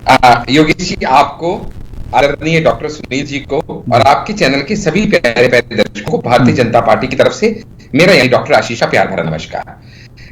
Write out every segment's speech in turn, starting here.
योगेश जी, आपको, आदरणीय डॉक्टर सुनील जी को और आपके चैनल के सभी प्यारे प्यारे दर्शकों को भारतीय जनता पार्टी की तरफ से मेरा यानी डॉक्टर आशीष का प्यार भरा नमस्कार।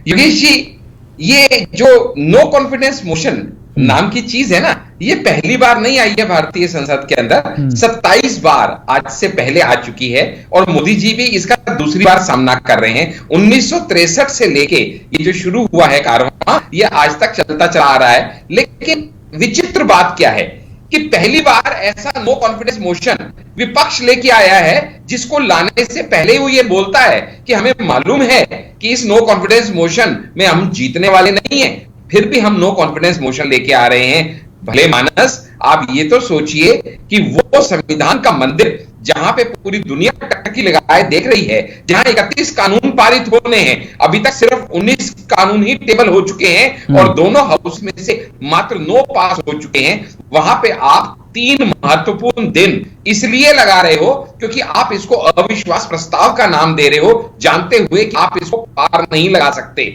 योगेश जी, ये जो नो कॉन्फिडेंस मोशन नाम की चीज है ना, ये पहली बार नहीं आई है भारतीय संसद के अंदर। 27 बार आज से पहले आ चुकी है और मोदी जी भी इसका दूसरी बार सामना कर रहे हैं। 1963 से लेके ये जो शुरू हुआ है कारवां, ये आज तक चलता चला आ रहा है। लेकिन विचित्र बात क्या है कि पहली बार ऐसा नो कॉन्फिडेंस मोशन विपक्ष लेके आया है, जिसको लाने से पहले वो ये बोलता है कि हमें मालूम है कि इस नो कॉन्फिडेंस मोशन में हम जीतने वाले नहीं है, फिर भी हम नो कॉन्फिडेंस मोशन लेके आ रहे हैं। भले मानस, आप ये तो सोचिए कि वो संविधान का मंदिर जहां पे पूरी दुनिया टकटकी लगाए देख रही है, जहां 31 कानून पारित होने हैं, अभी तक सिर्फ 19 कानून ही टेबल हो चुके हैं और दोनों हाउस में से मात्र 9 पास हो चुके हैं। वहां पे आप 3 महत्वपूर्ण दिन इसलिए लगा रहे हो क्योंकि आप इसको अविश्वास प्रस्ताव का नाम दे रहे हो, जानते हुए कि आप इसको पार नहीं लगा सकते,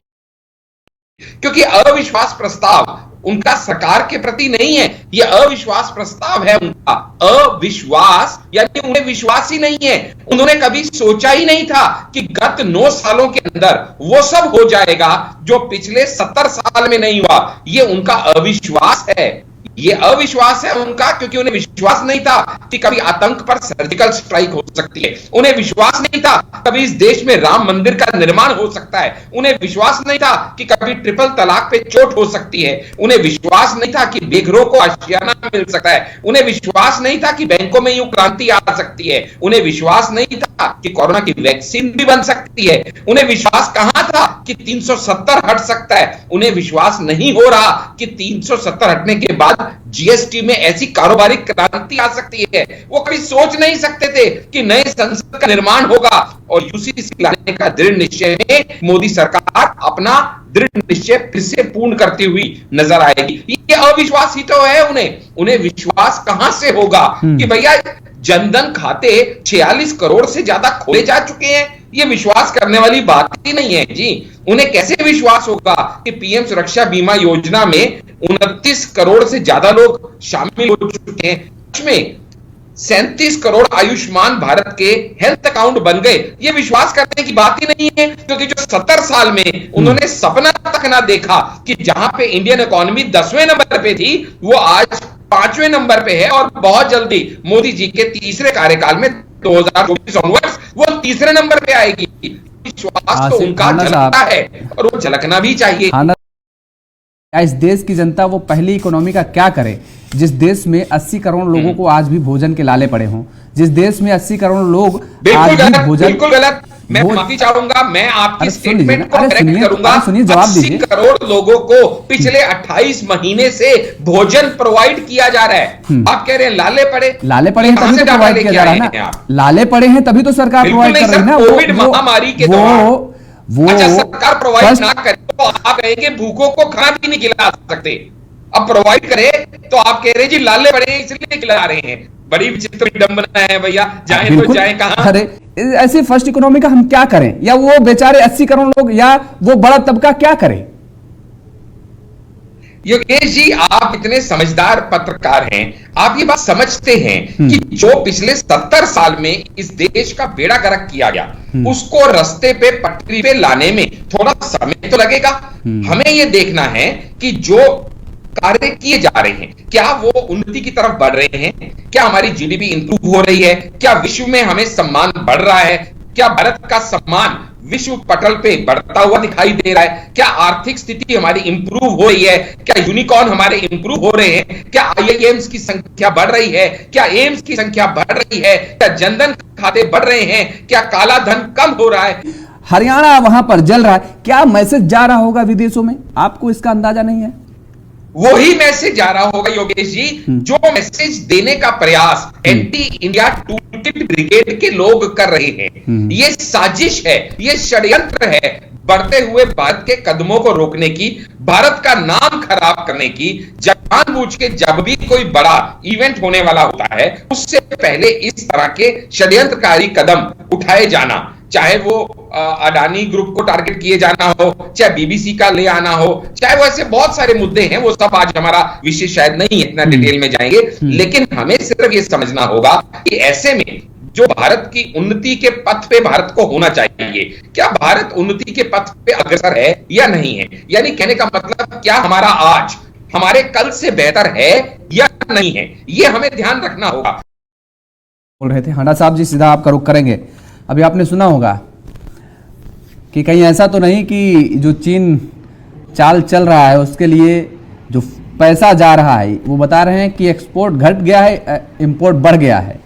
क्योंकि अविश्वास प्रस्ताव उनका सरकार के प्रति नहीं है, यह अविश्वास प्रस्ताव है उनका। अविश्वास यानी उन्हें विश्वास ही नहीं है। उन्होंने कभी सोचा ही नहीं था कि गत 9 सालों के अंदर वो सब हो जाएगा जो पिछले 70 साल में नहीं हुआ। ये उनका अविश्वास है, ये अविश्वास है उनका, क्योंकि उन्हें विश्वास नहीं था कि कभी आतंक पर सर्जिकल स्ट्राइक हो सकती है। उन्हें विश्वास नहीं था कभी इस देश में राम मंदिर का निर्माण हो सकता है। उन्हें विश्वास नहीं था कि कभी ट्रिपल तलाक पे चोट हो सकती है। उन्हें विश्वास नहीं था कि बेघरों को आशियाना मिल सकता है। उन्हें विश्वास नहीं था कि बैंकों में यूं क्रांति आ सकती है। उन्हें विश्वास नहीं था कि कोरोना की वैक्सीन भी बन सकती है। उन्हें विश्वास कहां था कि 370 हट सकता है। उन्हें विश्वास नहीं हो रहा कि 370 हटने के बाद जीएसटी में ऐसी कारोबारी क्रांति आ सकती है। वो कभी सोच नहीं सकते थे कि नए संसद का निर्माण होगा और यूसीसी लाने का दृढ़ निश्चय में मोदी सरकार अपना दृढ़ निश्चय फिर से पूर्ण करती हुई नजर आएगी। ये अविश्वास ही तो है उन्हें विश्वास कहां से होगा कि भैया जनधन खाते 46 करोड़ से ज्यादा खोले जा चुके हैं। ये विश्वास करने वाली बात ही नहीं है जी। उन्हें कैसे विश्वास होगा कि पीएम सुरक्षा बीमा योजना में 29 करोड़ से ज्यादा लोग शामिल हो चुके हैं, उसमें 37 करोड़ आयुष्मान भारत के हेल्थ अकाउंट बन गए। ये विश्वास करने की बात ही नहीं है, क्योंकि जो 70 साल में उन्होंने सपना तक ना देखा कि जहां पे इंडियन इकोनॉमी 10वें नंबर पे थी, वो आज 5वें नंबर पे है और बहुत जल्दी मोदी जी के तीसरे कार्यकाल में 2024 ऑनवर्ड्स वो तीसरे नंबर पे आएगी। विश्वास तो उनका झलकता है और वो झलकना भी चाहिए। इस देश की जनता वो पहली इकोनॉमी का क्या करे जिस देश में 80 करोड़ लोगों को आज भी भोजन के लाले पड़े हों, जिस देश में 80 करोड़ लोग आज भी भोजन। बिल्कुल गलत, मैं माफी चाहूंगा, मैं आपकी स्टेटमेंट को करेक्ट करूंगा। सुनिए, जवाब दीजिए। 80 करोड़ लोगों को पिछले 28 महीने से भोजन प्रोवाइड किया जा रहा है। आप कह रहे हैं लाले पड़े हैं तभी तो प्रोवाइड किया जा रहा है ना। लाले पड़े हैं तभी तो सरकार प्रोवाइड कर रही है ना। कोविड महामारी के दौरान वो सरकार प्रोवाइड ना करे तो आप कहेंगे भूखों को खाना भी नहीं खिला सकते। अब प्रोवाइड करे तो आप कह रहे हैं जी लाले पड़े इसलिए खिला रहे हैं। बड़ी विचित्र विडंबना है भैया, जाए तो जाए कहां। अरे ऐसी फर्स्ट इकोनॉमी का हम क्या करें, या वो बेचारे 80 करोड़ लोग या वो बड़ा तबका क्या करे। योगेश जी, आप इतने समझदार पत्रकार हैं, आप ये बात समझते हैं कि जो पिछले 70 साल में इस देश का बेड़ा गर्क किया गया, उसको रास्ते पे पटरी पे लाने में थोड़ा समय तो लगेगा। हमें ये देखना है कि जो कार्य किए जा रहे हैं, क्या वो उन्नति की तरफ बढ़ रहे हैं, क्या हमारी जीडीपी इंप्रूव हो रही है, क्या विश्व में हमें सम्मान बढ़ रहा है, क्या भारत का सम्मान विश्व पटल पे बढ़ता हुआ दिखाई दे रहा है, क्या आर्थिक स्थिति हमारी इंप्रूव हो रही है, क्या यूनिकॉर्न हमारे इंप्रूव हो रहे हैं, क्या आईआईएम्स की संख्या बढ़ रही है, क्या एम्स की संख्या बढ़ रही है, क्या जनधन खाते बढ़ रहे हैं, क्या काला धन कम हो रहा है। हरियाणा वहां पर जल रहा है, क्या मैसेज जा रहा होगा विदेशों में, आपको इसका अंदाजा नहीं है। वही मैसेज जा रहा होगा योगेश जी, जो मैसेज देने का प्रयास एंटी इंडिया टूलकिट ब्रिगेड के लोग कर रहे हैं। ये साजिश है, ये षड्यंत्र है बढ़ते हुए भारत के कदमों को रोकने की, भारत का नाम खराब करने की। जानबूझ के जब भी कोई बड़ा इवेंट होने वाला होता है, उससे पहले इस तरह के षड्यंत्रकारी कदम उठाए जाना, चाहे वो अडानी ग्रुप को टारगेट किए जाना हो, चाहे बीबीसी का ले आना हो, चाहे वो ऐसे बहुत सारे मुद्दे हैं, वो सब आज हमारा विषय शायद नहीं है, इतना डिटेल में जाएंगे। लेकिन हमें सिर्फ ये समझना होगा कि ऐसे में जो भारत की उन्नति के पथ पे भारत को होना चाहिए, क्या भारत उन्नति के पथ पे अग्रसर है या नहीं है? यानी कहने का मतलब क्या हमारा आज हमारे कल से बेहतर है या नहीं है, ये हमें ध्यान रखना होगा। बोल रहे थे हांडा साहब जी, सीधा आपका रुख करेंगे। अभी आपने सुना होगा कि कहीं ऐसा तो नहीं कि जो चीन चाल चल रहा है उसके लिए जो पैसा जा रहा है, वो बता रहे हैं कि एक्सपोर्ट घट गया है, इंपोर्ट बढ़ गया है।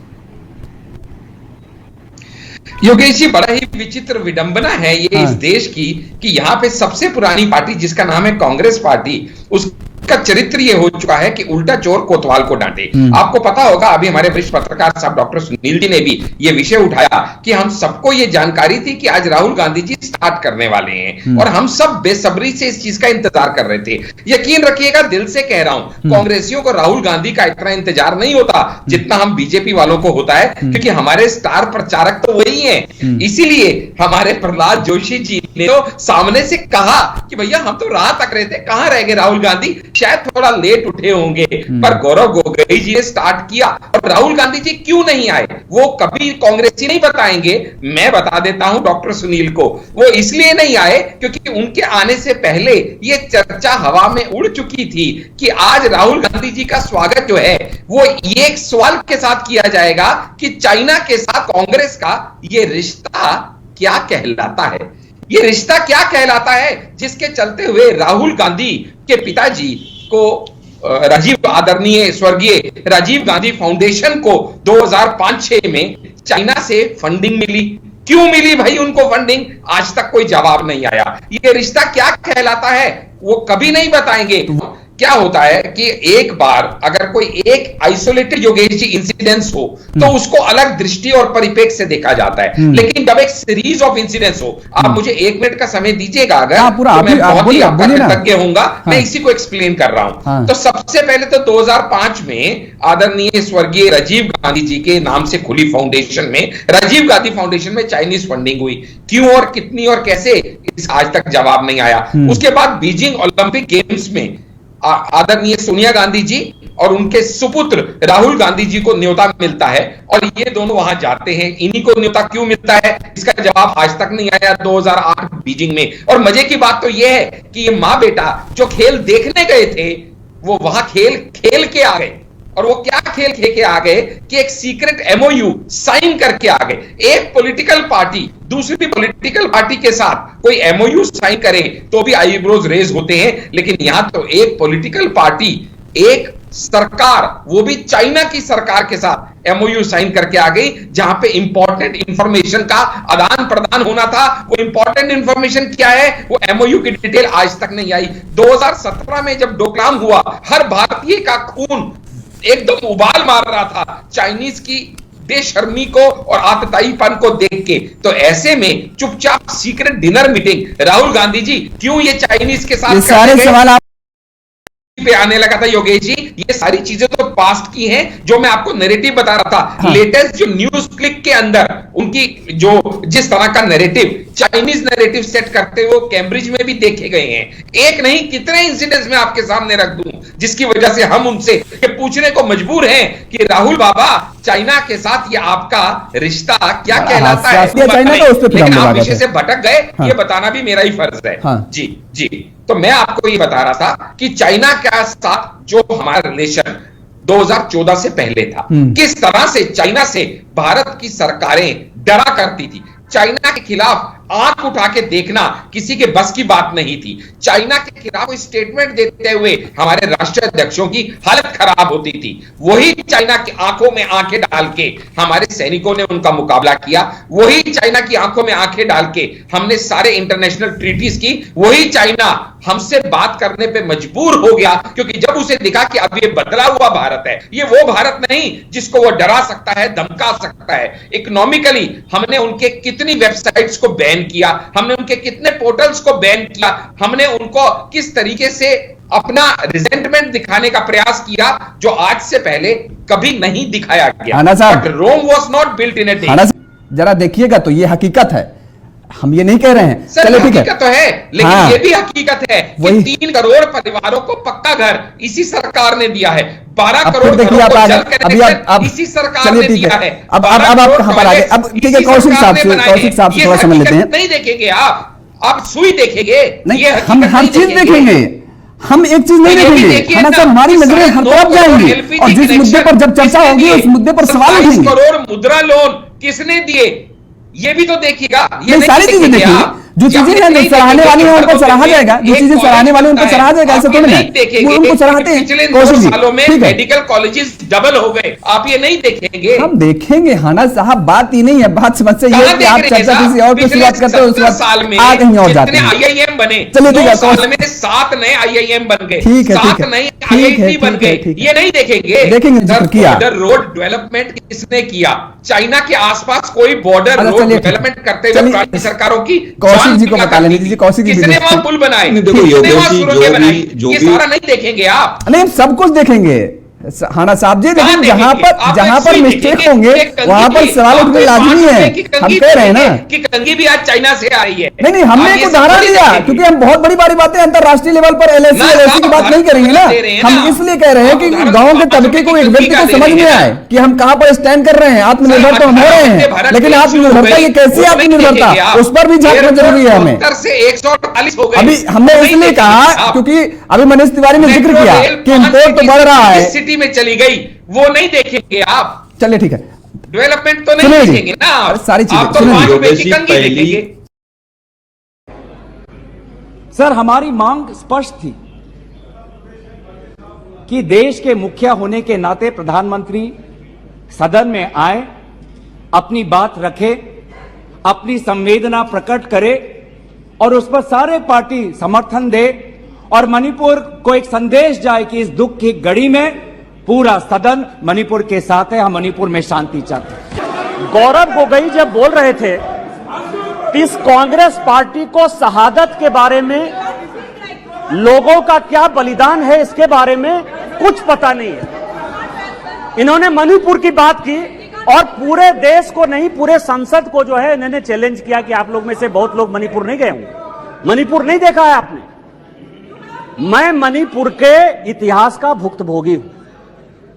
योगेश जी, बड़ा ही विचित्र विडंबना है ये इस देश की कि यहाँ पे सबसे पुरानी पार्टी जिसका नाम है कांग्रेस पार्टी, उसका चरित्र ये हो चुका है कि उल्टा चोर कोतवाल को डांटे। आपको पता होगा, अभी हमारे वरिष्ठ पत्रकार साहब डॉक्टर सुनील जी ने भी ये विषय उठाया कि हम सबको ये जानकारी थी कि आज राहुल गांधी जी स्टार्ट करने वाले हैं और हम सब बेसब्री से इस चीज का इंतजार कर रहे थे। यकीन रखिएगा, दिल से कह रहा हूं, कांग्रेसियों को राहुल गांधी का इतना इंतजार नहीं होता जितना हम बीजेपी वालों को होता है, क्योंकि हमारे स्टार प्रचारक तो वही है। इसीलिए हमारे प्रहलाद जोशी जी ने तो सामने से कहा कि भैया हम तो राह तक रहे थे, कहां रह गए राहुल गांधी, शायद थोड़ा लेट उठे होंगे। पर गौरव गोगोई जी ने स्टार्ट किया और राहुल गांधी जी क्यों नहीं आए वो कभी कांग्रेसी नहीं बताएंगे, मैं बता देता हूं डॉक्टर सुनील को। वो इसलिए नहीं आए क्योंकि उनके आने से पहले ये चर्चा हवा में उड़ चुकी थी कि आज राहुल गांधी जी का स्वागत जो है वो ये एक सवाल के साथ किया जाएगा कि चाइना के साथ कांग्रेस का ये रिश्ता क्या कहलाता है। ये रिश्ता क्या कहलाता है जिसके चलते हुए राहुल गांधी के पिताजी को राजीव आदरणीय स्वर्गीय राजीव गांधी फाउंडेशन को 2005-6 में चाइना से फंडिंग मिली। क्यों मिली भाई उनको फंडिंग, आज तक कोई जवाब नहीं आया। ये रिश्ता क्या कहलाता है वो कभी नहीं बताएंगे। क्या होता है कि एक बार अगर कोई एक आइसोलेटेड योगेश जी इंसिडेंस हो तो उसको अलग दृष्टि और परिप्रेक्ष्य से देखा जाता है, लेकिन जब एक सीरीज ऑफ इंसिडेंट्स हो, आप मुझे 1 मिनट का समय दीजिएगा अगर, तो मैं बहुत ही आपका कृतज्ञ होऊंगा। मैं इसी को एक्सप्लेन कर रहा हूं। तो सबसे पहले तो 2005 में आदरणीय स्वर्गीय राजीव गांधी जी के नाम से खुली फाउंडेशन में, राजीव गांधी फाउंडेशन में चाइनीज फंडिंग हुई। क्यों और कितनी और कैसे, इस आज तक जवाब नहीं आया। उसके बाद बीजिंग ओलंपिक गेम्स में आदरणीय सोनिया गांधी जी और उनके सुपुत्र राहुल गांधी जी को न्योता मिलता है और ये दोनों वहां जाते हैं। इन्हीं को न्योता क्यों मिलता है इसका जवाब आज तक नहीं आया 2008 बीजिंग में। और मजे की बात तो यह है कि ये मां बेटा जो खेल देखने गए थे वो वहां खेल के आ गए। और वो क्या खेल के आ गए कि एक सीक्रेट एमओयू साइन करके आ गए। एक पॉलिटिकल पार्टी दूसरी पॉलिटिकल पार्टी के साथ कोई एमओयू साइन करे तो भी आईब्रोज रेज होते हैं, लेकिन यहां तो एक पॉलिटिकल पार्टी, एक सरकार, वो भी चाइना की सरकार के साथ एमओयू साइन करके आ गई, जहां पे इंपॉर्टेंट इंफॉर्मेशन का आदान प्रदान होना था। वो इंपॉर्टेंट इंफॉर्मेशन क्या है, वो एमओयू की डिटेल आज तक नहीं आई। 2017 में जब डोकलाम हुआ, हर भारतीय का खून एकदम उबाल मार रहा था चाइनीज की बेशर्मी को और आतताईपन को देख के। तो ऐसे में चुपचाप secret dinner meeting Rahul Gandhi ji क्यों ये चाइनीज के साथ, ये सारे सवाल आप पे आने लगा था योगेश जी। ये सारी चीजें तो पास्ट की हैं, जो मैं आपको नैरेटिव बता रहा था। हाँ। लेटेस्ट जो न्यूज क्लिक के अंदर उनकी जो जिस तरह का नैरेटिव, चाइनीज नैरेटिव सेट करते हुए कैम्ब्रिज में भी देखे गए हैं। एक नहीं कितने इंसिडेंट्स में आपके सामने रख दूं जिसकी वजह से हम उनसे पूछने को मजबूर हैं कि राहुल बाबा चाइना के साथ ये आपका रिश्ता क्या कहलाता है। लेकिन आप विषय से भटक गए, ये बताना भी मेरा ही फर्ज है। जी जी, तो मैं आपको ये बता रहा था कि चाइना के साथ जो हमारा रिलेशन 2014 से पहले था, किस तरह से चाइना से भारत की सरकारें डरा करती थी। चाइना के खिलाफ आंख उठा के देखना किसी के बस की बात नहीं थी। चाइना के खिलाफ स्टेटमेंट देते हुए हमारे राष्ट्रीय अध्यक्षों की हालत खराब होती थी। वही चाइना की आंखों में आंखें डाल के हमारे सैनिकों ने उनका मुकाबला किया। वही चाइना की आंखों में आंखें डाल के हमने सारे इंटरनेशनल ट्रीटीज की। वही चाइना हमसे बात करने पे मजबूर हो गया क्योंकि जब उसे दिखा कि अब ये बदला हुआ भारत है, ये वो भारत नहीं जिसको वो डरा सकता है, धमका सकता है। इकोनॉमिकली हमने उनके कितनी वेबसाइट्स को बैन किया, हमने उनके कितने पोर्टल्स को बैन किया, हमने उनको किस तरीके से अपना रिजेंटमेंट दिखाने का प्रयास किया जो आज से पहले कभी नहीं दिखाया गया। But Rome was not built in a day. जरा देखिएगा तो ये हकीकत है हम ये नहीं कह रहे हैं, सर चलो ठीक है। हकीकत तो है, लेकिन हाँ, ये भी हकीकत है कि 3 करोड़ परिवारों को पक्का घर इसी सरकार ने दिया है। 12 करोड़ देखिए आप आ गए, अभी आप इसी सरकार चलिए ने ठीक दिया है। है। अब आप कहां पर आ गए? अब ठीक है, कौशिक साहब से थोड़ा समझ लेते हैं। नहीं देखेंगे आप सुई देखेंगे नहीं, ये हम हर चीज देखेंगे, हम एक चीज नहीं देखेंगे। खाना साहब, हमारी नजरें हर तरफ जाएंगी और जिस मुद्दे पर जब चर्चा होगी उस मुद्दे पर सवाल उठेंगे। 27 करोड़ मुद्रा लोन किसने दिए ये भी तो देखिएगा। ये नहीं, सारी चीजें देखिए, जो चीजें हैं जो सराहने वाली हैं उनको सराहा जाएगा, जो चीजें सराहने वाली उनको सराहा जाएगा, ऐसा थोड़ी ना है। उनको सराहते हैं। पिछले 2 कौशिक जी, सालों में ठीक है, मेडिकल कॉलेजेस डबल हो गए, आप ये नहीं देखेंगे? हम देखेंगे हाना साहब, बात ही नहीं है। बात समस्या ये है कि आप चर्चा किसी और पे शुरुआत करते हो, उस वक्त आ कहीं और जाते हैं। IIM बने, चलिए ठीक है, 2 साल में 7 नए IIM बन गए, ठीक है, 7 नए IIT बन गए, ये नहीं देखेंगे? देखेंगे रोड डेवलपमेंट किसने किया? चाइना के आसपास कोई बॉर्डर रोड डेवलपमेंट करते हुए पुरानी सरकारों की कौशिक जी को बता लेने दीजिए। कौशिक जी, किसने वहां पुल बनाए, देखो किसने वहां योगेश जी, सुरंगें बनाई, जो ये भी सारा नहीं देखेंगे आप? नहीं, हम सब कुछ देखेंगे हाना साहब जी, लेकिन जहां पर मिस्टेक होंगे वहां पर सवाल उठने लाजमी है। हम कह रहे हैं ना कि कंघी भी आज चाइना से आ रही है। नहीं, हमने एक उदाहरण दिया क्योंकि हम बहुत बड़ी बड़ी बातें अंतरराष्ट्रीय लेवल पर LAC की बात नहीं करेंगे ना। हम इसलिए कह रहे हैं कि गांव के तबके को, एक व्यक्ति को समझ में आए कि हम कहां पर स्टैंड कर रहे हैं। आत्मनिर्भर तो हम हो रहे हैं, लेकिन आत्मनिर्भरता ये कैसी आत्मनिर्भरता, उस पर भी झांकना जरूरी है हमें। 148 हो गए। अभी हमने इसलिए कहा क्योंकि अभी मनीष तिवारी ने जिक्र किया कि इंपोर्ट तो बढ़ रहा है, सिटी में चली गई, वो नहीं देखेंगे आप। चलिए ठीक है, डेवलपमेंट तो नहीं देखेंगे ना आप, सारी चीजें आप तो सुनिए। 5 रुपए की कंघी देखेंगे। सर, हमारी मांग स्पष्ट थी कि देश के मुखिया होने के नाते प्रधानमंत्री सदन में आए, अपनी बात रखे, अपनी संवेदना प्रकट करे और उस पर सारे पार्टी समर्थन दे और मणिपुर को एक संदेश जाए कि इस दुख की घड़ी में पूरा सदन मणिपुर के साथ है, हम मणिपुर में शांति चाहते हैं। गौरव गोगोई जब बोल रहे थे इस कांग्रेस पार्टी को शहादत के बारे में, लोगों का क्या बलिदान है इसके बारे में कुछ पता नहीं है। इन्होंने मणिपुर की बात की और पूरे देश को नहीं, पूरे संसद को जो है इन्होंने चैलेंज किया कि आप लोग में से बहुत लोग मणिपुर नहीं गए होंगे, मणिपुर नहीं देखा है आपने। मैं मणिपुर के इतिहास का भुक्तभोगी हूं।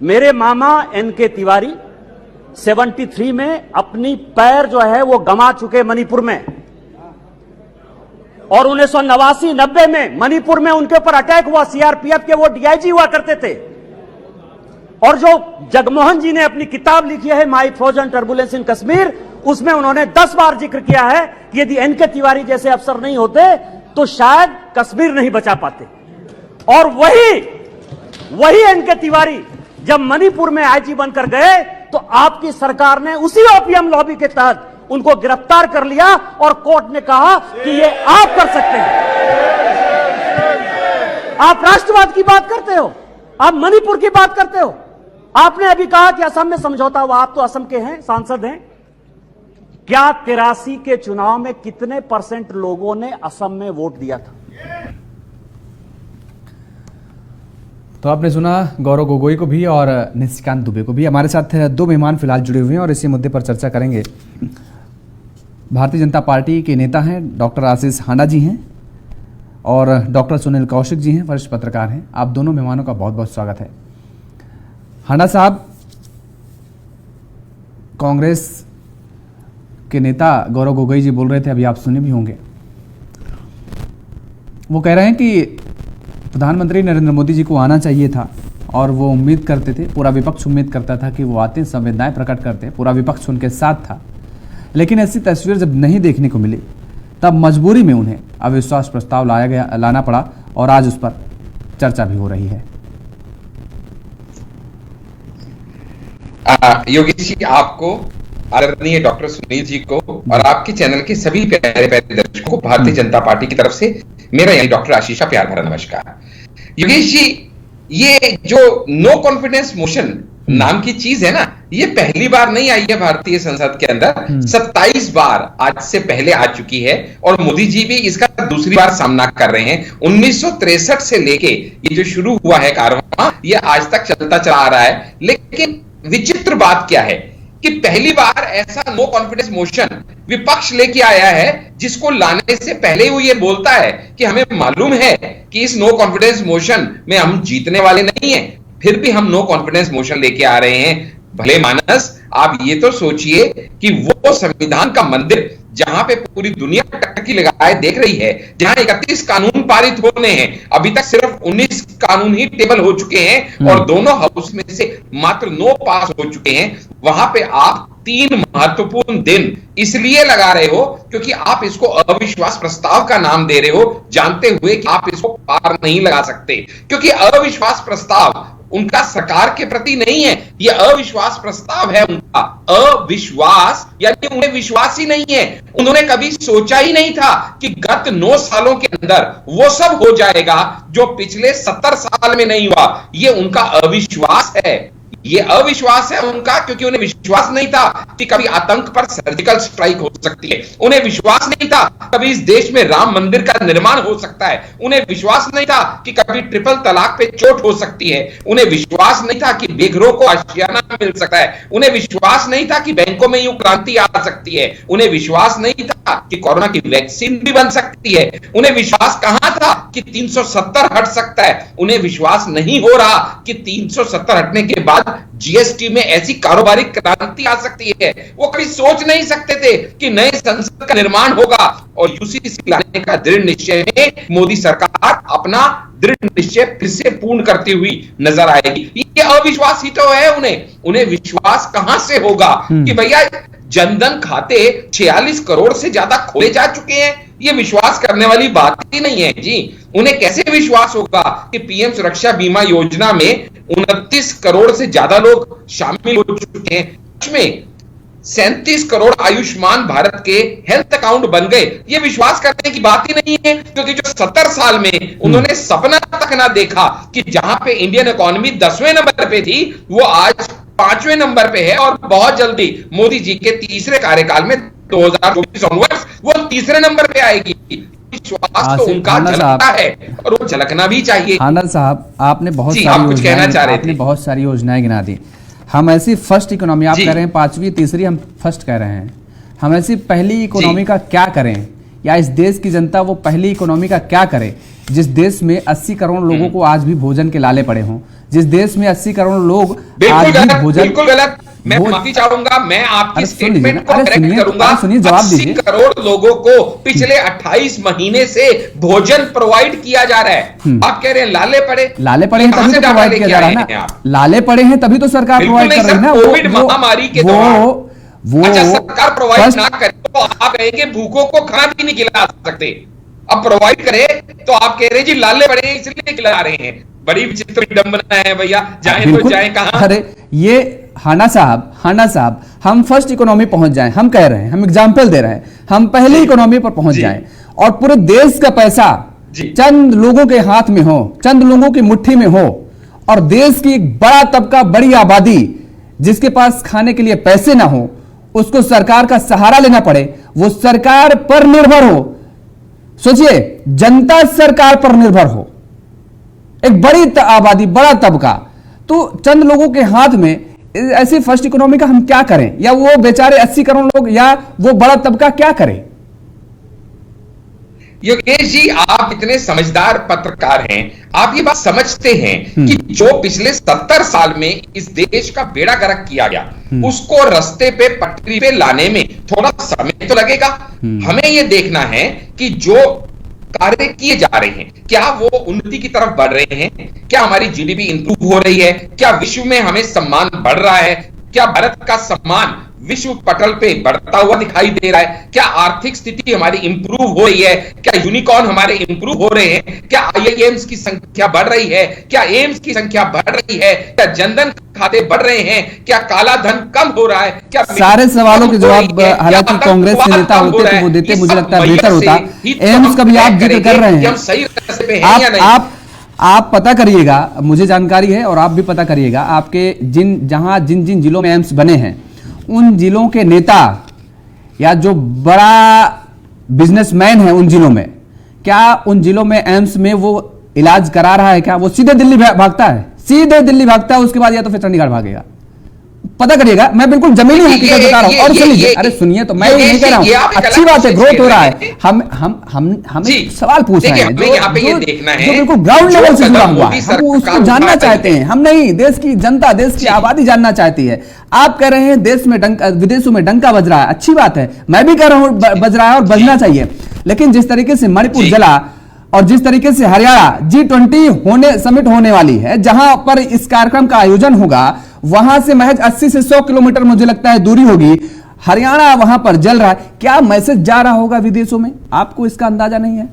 मेरे मामा NK तिवारी 73 में अपनी पैर जो है वो गंवा चुके मणिपुर में, और 1989-90 में मणिपुर में उनके ऊपर अटैक हुआ। CRPF के वो DIG हुआ करते थे। और जो जगमोहन जी ने अपनी किताब लिखी है माई फ्रोजन टर्बुलेंस इन कश्मीर, उसमें उन्होंने 10 बार जिक्र किया है कि यदि NK तिवारी जैसे अफसर नहीं होते तो शायद कश्मीर नहीं बचा पाते। और वही NK तिवारी जब मणिपुर में IG बनकर गए तो आपकी सरकार ने उसी ओपीएम लॉबी के तहत उनको गिरफ्तार कर लिया और कोर्ट ने कहा कि ये आप कर सकते हैं। आप राष्ट्रवाद की बात करते हो, आप मणिपुर की बात करते हो। आपने अभी कहा कि असम में समझौता हुआ, आप तो असम के हैं, सांसद हैं। क्या 83 के चुनाव में कितने % लोगों ने असम में वोट दिया था? तो आपने सुना गौरव गोगोई को भी और निशिकांत दुबे को भी। हमारे साथ 2 मेहमान फिलहाल जुड़े हुए हैं और इसी मुद्दे पर चर्चा करेंगे। भारतीय जनता पार्टी के नेता हैं डॉक्टर आशीष हांडा जी हैं और डॉक्टर सुनील कौशिक जी हैं, वरिष्ठ पत्रकार हैं। आप दोनों मेहमानों का बहुत बहुत स्वागत है। हांडा साहब, कांग्रेस के नेता गौरव गोगोई जी बोल रहे थे, अभी आप सुने भी होंगे। वो कह रहे हैं कि प्रधानमंत्री नरेंद्र मोदी जी को आना चाहिए था और वो उम्मीद करते थे, पूरा विपक्ष उम्मीद करता था कि वो आते, संवेदनाएं प्रकट करते, पूरा विपक्ष उनके साथ था। लेकिन ऐसी तस्वीर जब नहीं देखने को मिली तब मजबूरी में उन्हें अविश्वास प्रस्ताव लाना पड़ा और आज उस पर चर्चा भी हो रही है। योगेश जी, आपको, आदरणीय डॉक्टर सुनील जी को और आपके चैनल के सभी प्यारे प्यारे दर्शकों को भारतीय जनता पार्टी की तरफ से मेरा यानी डॉक्टर आशीष का प्यार भरा नमस्कार। योगेश जी, ये जो नो कॉन्फिडेंस मोशन नाम की चीज है ना, ये पहली बार नहीं आई है भारतीय संसद के अंदर। 27 बार आज से पहले आ चुकी है और मोदी जी भी इसका दूसरी बार सामना कर रहे हैं। 1963 से लेके ये जो शुरू हुआ है कारवां, ये आज तक चलता चला आ रहा है। लेकिन विचित्र बात क्या है कि पहली बार ऐसा नो कॉन्फिडेंस मोशन विपक्ष लेके आया है जिसको लाने से पहले वो ये बोलता है कि हमें मालूम है कि इस नो कॉन्फिडेंस मोशन में हम जीतने वाले नहीं है, फिर भी हम नो कॉन्फिडेंस मोशन लेके आ रहे हैं। भले मानस, आप ये तो सोचिए कि वो संविधान का मंदिर जहां पे पूरी दुनिया टकटकी लगाए देख रही है, जहां 31 कानून पारित होने हैं, अभी तक सिर्फ 19 कानून ही टेबल हो चुके हैं और दोनों हाउस में से मात्र 9 पास हो चुके हैं, वहां पे आप 3 महत्वपूर्ण दिन इसलिए लगा रहे हो क्योंकि आप इसको अविश्वास प्रस्ताव का नाम दे रहे हो, जानते हुए कि आप इसको पार नहीं लगा सकते, क्योंकि अविश्वास प्रस्ताव उनका सरकार के प्रति नहीं है, यह अविश्वास प्रस्ताव है उनका। अविश्वास यानी उन्हें विश्वास ही नहीं है, उन्होंने कभी सोचा ही नहीं था कि गत 9 सालों के अंदर वो सब हो जाएगा जो पिछले 70 साल में नहीं हुआ। ये उनका अविश्वास है, ये अविश्वास है उनका, क्योंकि उन्हें विश्वास नहीं था कि कभी आतंक पर सर्जिकल स्ट्राइक हो सकती है, उन्हें विश्वास नहीं था कभी इस देश में राम मंदिर का निर्माण हो सकता है, उन्हें विश्वास नहीं था कि कभी ट्रिपल तलाक पे चोट हो सकती है, उन्हें विश्वास नहीं था कि बेघरों को आशियाना मिल सकता है, उन्हें विश्वास नहीं था कि बैंकों में यूं क्रांति आ सकती है, उन्हें विश्वास नहीं था कि कोरोना की वैक्सीन भी बन सकती है, उन्हें विश्वास कहां था कि 370 हट सकता है, उन्हें विश्वास नहीं हो रहा कि 370 हटने के बाद जीएसटी में ऐसी कारोबारी क्रांति आ सकती है। वो कभी सोच नहीं सकते थे कि नए संसद का निर्माण होगा और यूसीसी लाने का दृढ़ निश्चय में मोदी सरकार अपना दृढ़ निश्चय फिर से पूर्ण करती हुई नजर आएगी। ये अविश्वास ही तो है उन्हें विश्वास कहां से होगा कि भैया जनधन खाते 46 करोड़ से ज्यादा खोले जा चुके हैं, ये विश्वास करने वाली बात ही नहीं है जी। उन्हें कैसे विश्वास होगा कि पीएम सुरक्षा बीमा योजना में 29 करोड़ से ज्यादा लोग शामिल हो चुके हैं, उसमें 37 करोड़ आयुष्मान भारत के हेल्थ अकाउंट बन गए। ये विश्वास करने की बात ही नहीं है, क्योंकि जो 70 साल में उन्होंने सपना तक ना देखा कि जहां पे इंडियन इकोनॉमी 10वें नंबर पे थी, वो आज 5वें नंबर पे है और बहुत जल्दी मोदी जी के तीसरे कार्यकाल में 2024 ऑनवर्ड्स वो तीसरे नंबर पे आएगी। विश्वास तो उनका झलकता है और वो झलकना भी चाहिए। आनंद साहब, आपने बहुत सारी योजनाएं गिना दी। हम ऐसी फर्स्ट इकोनॉमी, आप कह रहे हैं 5वीं तीसरी, हम फर्स्ट कह रहे हैं, हम ऐसी पहली इकोनॉमी का क्या करें, या इस देश की जनता वो पहली इकोनॉमी का क्या करे जिस देश में 80 करोड़ लोगों को आज भी भोजन के लाले पड़े हों, जिस देश में 80 करोड़ लोग आज भी भोजन। बिल्कुल गलत, मैं माफी चाहूंगा, मैं आपकी स्टेटमेंट को करेक्ट करूंगा। सुनिए, जवाब दीजिए। 80 करोड़ लोगों को पिछले 28 महीने से भोजन प्रोवाइड किया जा रहा है। आप कह रहे हैं लाले पड़े हैं तभी तो प्रोवाइड किया जा रहा है ना, लाले पड़े हैं तभी तो सरकार प्रोवाइड कर रही है ना। कोविड महामारी के दौरान वो सरकार प्रोवाइड ना करे तो आप कहेंगे भूखों को खाना भी नहीं खिला सकते, अब प्रोवाइड करे तो आप कह रहे हैं जी लाले पड़े हैं इसलिए खिला रहे हैं। बड़ी विचित्र विडंबना है भैया, जाए तो जाए कहां। अरे ये हाना साहब, हम फर्स्ट इकोनॉमी पहुंच जाएं, हम कह रहे हैं, हम एग्जाम्पल दे रहे हैं, हम पहली इकोनॉमी पर पहुंच जाएं और पूरे देश का पैसा चंद लोगों के हाथ में हो, चंद लोगों की मुट्ठी में हो, और देश की एक बड़ा तबका, बड़ी आबादी जिसके पास खाने के लिए पैसे ना हो, उसको सरकार का सहारा लेना पड़े, वो सरकार पर निर्भर हो। सोचिए, जनता सरकार पर निर्भर हो, एक बड़ी आबादी, बड़ा तबका, तो चंद लोगों के हाथ में ऐसी फर्स्ट इकोनॉमी का हम क्या करें, या वो बेचारे 80 करोड़ लोग या वो बड़ा तबका क्या करे। योगेश जी, आप इतने समझदार पत्रकार हैं, आप ये बात समझते हैं कि जो पिछले 70 साल में इस देश का बेड़ा गर्क किया गया, उसको रास्ते पे, पटरी पे लाने में थोड़ा समय तो लगेगा। हमें ये देखना है कि जो कार्य किए जा रहे हैं, क्या वो उन्नति की तरफ बढ़ रहे हैं, क्या हमारी जीडीपी इंप्रूव हो रही है, क्या विश्व में हमें सम्मान बढ़ रहा है, क्या भारत का सम्मान विश्व पटल पे बढ़ता हुआ दिखाई दे रहा है, क्या आर्थिक स्थिति हमारी इंप्रूव हो रही है, क्या यूनिकॉर्न हमारे इंप्रूव हो रहे हैं, क्या आईआईएम्स की संख्या बढ़ रही है, क्या एम्स की संख्या बढ़ रही है, क्या जनधन खाते बढ़ रहे हैं, क्या काला धन कम हो रहा है, क्या सारे सवालों के जवाब हालांकि कांग्रेस के नेता होते तो वो देते, मुझे लगता है बेहतर होता। एम्स का भी आप जिक्र कर रहे हैं, सही रास्ते पे हैं या नहीं? आप पता करिएगा, मुझे जानकारी है और आप भी पता करिएगा, आपके जिन जिन जिलों में एम्स बने हैं उन जिलों के नेता या जो बड़ा बिजनेसमैन है उन जिलों में, क्या उन जिलों में एम्स में वो इलाज करा रहा है क्या? वो सीधे दिल्ली भागता है, सीधे दिल्ली भागता है, उसके बाद या तो फिर चंडीगढ़ भागेगा। पता करिएगा, मैं बिल्कुल जमीनी हकीकत बता रहा हूं। और सुनिए, अरे सुनिए तो मैं ये नहीं कह रहा हूं, अच्छी बात है, ग्रोथ हो रहा है। हम सवाल पूछ रहे हैं जो बिल्कुल ग्राउंड लेवल से जुड़ा हुआ है, हम उसको जानना चाहते हैं। हम नहीं, देश की जनता, देश की आबादी जानना चाहती है। आप कह रहे हैं देश में विदेशों में डंका बज रहा है, अच्छी बात है, मैं भी कह रहा हूं बज रहा है और बजना चाहिए। लेकिन जिस तरीके से मणिपुर जला और जिस तरीके से हरियाणा G20 समिट होने वाली है, जहां पर इस कार्यक्रम का आयोजन होगा, वहां से महज 80 से 100 किलोमीटर मुझे लगता है दूरी होगी, हरियाणा वहां पर जल रहा है। क्या मैसेज जा रहा होगा विदेशों में, आपको इसका अंदाजा नहीं है?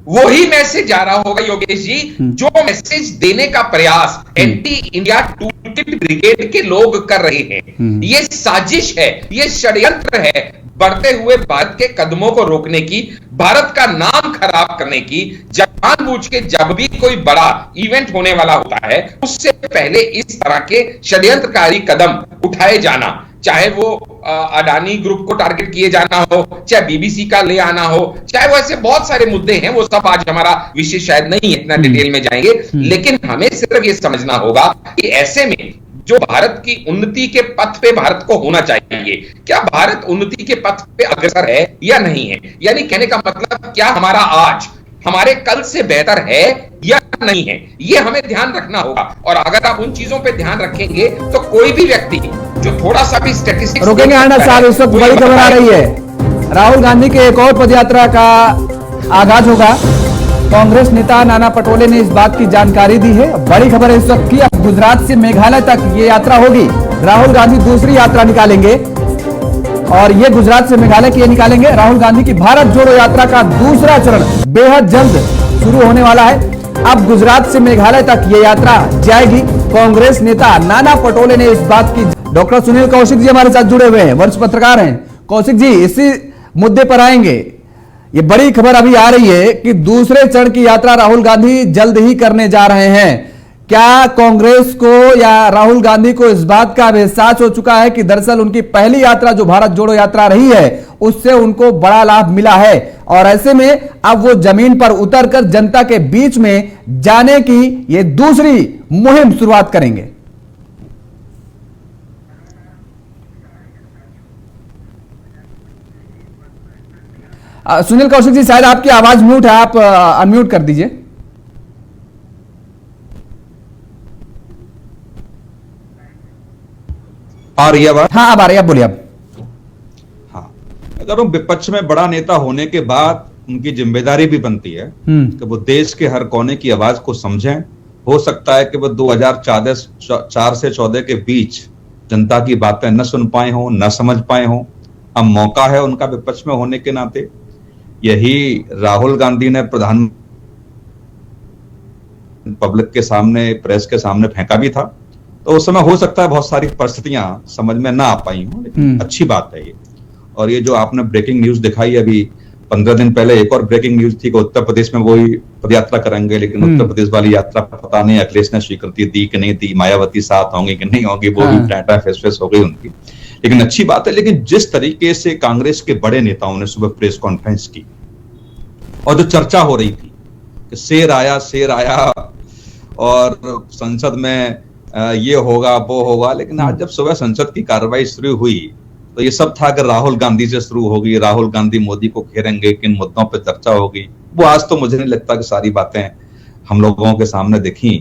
वही मैसेज जा रहा होगा योगेश जी, जो मैसेज देने का प्रयास एंटी इंडिया टूलकिट ब्रिगेड के लोग कर रहे हैं। ये साजिश है, ये षड्यंत्र है, बढ़ते हुए भारत के कदमों को रोकने की, भारत का नाम खराब करने की। जानबूझ के जब भी कोई बड़ा इवेंट होने वाला होता है, उससे पहले इस तरह के षड्यंत्रकारी कदम उठाए जाना, चाहे वो अडानी ग्रुप को टारगेट किए जाना हो, चाहे बीबीसी का ले आना हो, चाहे वो ऐसे बहुत सारे मुद्दे हैं, वो सब आज हमारा विषय शायद नहीं है, इतना डिटेल में जाएंगे। लेकिन हमें सिर्फ ये समझना होगा कि ऐसे में जो भारत की उन्नति के पथ पे भारत को होना चाहिए, क्या भारत उन्नति के पथ पे अग्रसर है या नहीं है? यानी कहने का मतलब, क्या हमारा आज हमारे कल से बेहतर है या नहीं है, ये हमें ध्यान रखना होगा। और अगर आप उन चीजों पे ध्यान रखेंगे तो कोई भी व्यक्ति जो थोड़ा सा भी स्टैटिस्टिक्स रोकेंगे। आनंद साहब, इस वक्त बड़ी खबर आ रही है, राहुल गांधी के एक और पदयात्रा का आगाज होगा। कांग्रेस नेता नाना पटोले ने इस बात की जानकारी दी है। बड़ी खबर है इस वक्त की, अब गुजरात से मेघालय तक ये यात्रा होगी। राहुल गांधी दूसरी यात्रा निकालेंगे और ये गुजरात से मेघालय की निकालेंगे। राहुल गांधी की भारत जोड़ो यात्रा का दूसरा चरण बेहद जल्द शुरू होने वाला है। अब गुजरात से मेघालय तक ये यात्रा जाएगी। कांग्रेस नेता नाना पटोले ने इस बात की। डॉक्टर सुनील कौशिक जी हमारे साथ जुड़े हुए हैं, वरिष्ठ पत्रकार हैं। कौशिक जी, इसी मुद्दे पर आएंगे। ये बड़ी खबर अभी आ रही है कि दूसरे चरण की यात्रा राहुल गांधी जल्द ही करने जा रहे हैं। क्या कांग्रेस को या राहुल गांधी को इस बात का एहसास हो चुका है कि दरअसल उनकी पहली यात्रा जो भारत जोड़ो यात्रा रही है, उससे उनको बड़ा लाभ मिला है, और ऐसे में अब वो जमीन पर उतरकर जनता के बीच में जाने की ये दूसरी मुहिम शुरुआत करेंगे? सुनील कौशिक जी, शायद आपकी आवाज म्यूट है, आप अनम्यूट कर दीजिए। आ रही है बात? हाँ, अब आ रही है, आप बोलिए अब। हाँ, अगर वो विपक्ष में बड़ा नेता होने के बाद उनकी जिम्मेदारी भी बनती है कि वो देश के हर कोने की आवाज को समझें। हो सकता है कि वो 2004 से 14 के बीच जनता की बातें न सुन पाए हों, न समझ पाए हों। अब मौका है उनका विपक्ष में होने के नाते। यही राहुल गांधी ने प्रधान पब्लिक के सामने, प्रेस के सामने फेंका भी था, तो उस समय हो सकता है बहुत सारी परिस्थितियां समझ में ना आ पाई हो, लेकिन अच्छी बात है ये। और ये जो आपने ब्रेकिंग न्यूज दिखाई, अभी 15 दिन पहले एक और ब्रेकिंग न्यूज थी कि उत्तर प्रदेश में वही पदयात्रा करेंगे, लेकिन उत्तर प्रदेश वाली यात्रा पता नहीं अखिलेश ने स्वीकृति दी कि नहीं दी, मायावती साथ होंगी कि नहीं होंगी, वो भी टाटा फेस हो गई उनकी। लेकिन अच्छी बात है। लेकिन जिस तरीके से कांग्रेस के बड़े नेताओं ने सुबह प्रेस कॉन्फ्रेंस की और जो चर्चा हो रही थी कि शेर आया और संसद में ये होगा वो होगा, लेकिन आज जब सुबह संसद की कार्रवाई शुरू हुई तो ये सब था कि राहुल गांधी से शुरू होगी, राहुल गांधी मोदी को घेरेंगे, किन मुद्दों पर चर्चा होगी। वो आज तो मुझे नहीं लगता कि सारी बातें हम लोगों के सामने दिखी,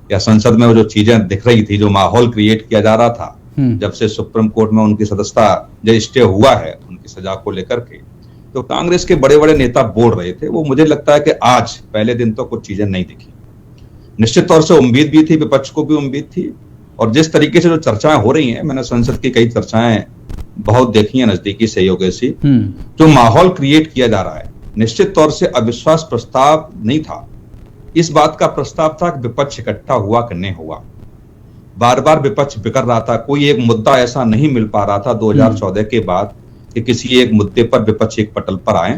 या संसद में वो जो चीजें दिख रही थी, जो माहौल क्रिएट किया जा रहा था जब से सुप्रीम कोर्ट में उनकी सदस्यता जो स्टे हुआ है उनकी सजा को लेकर के, तो कांग्रेस के बड़े बड़े नेता बोल रहे थे। वो मुझे लगता है कि आज पहले दिन तो कुछ चीजें नहीं दिखी। निश्चित तौर से उम्मीद भी थी, विपक्ष को भी उम्मीद थी, और जिस तरीके से जो चर्चाएं हो रही हैं, मैंने संसद की कई चर्चाएं बहुत देखी है नजदीकी से योगेश जी, जो माहौल क्रिएट किया जा रहा है, निश्चित तौर से अविश्वास प्रस्ताव नहीं था। इस बात का प्रस्ताव था कि विपक्ष इकट्ठा हुआ कि नहीं हुआ। बार बार विपक्ष बिखर रहा था, कोई एक मुद्दा ऐसा नहीं मिल पा रहा था 2014 के बाद कि किसी एक मुद्दे पर विपक्ष एक पटल पर आए।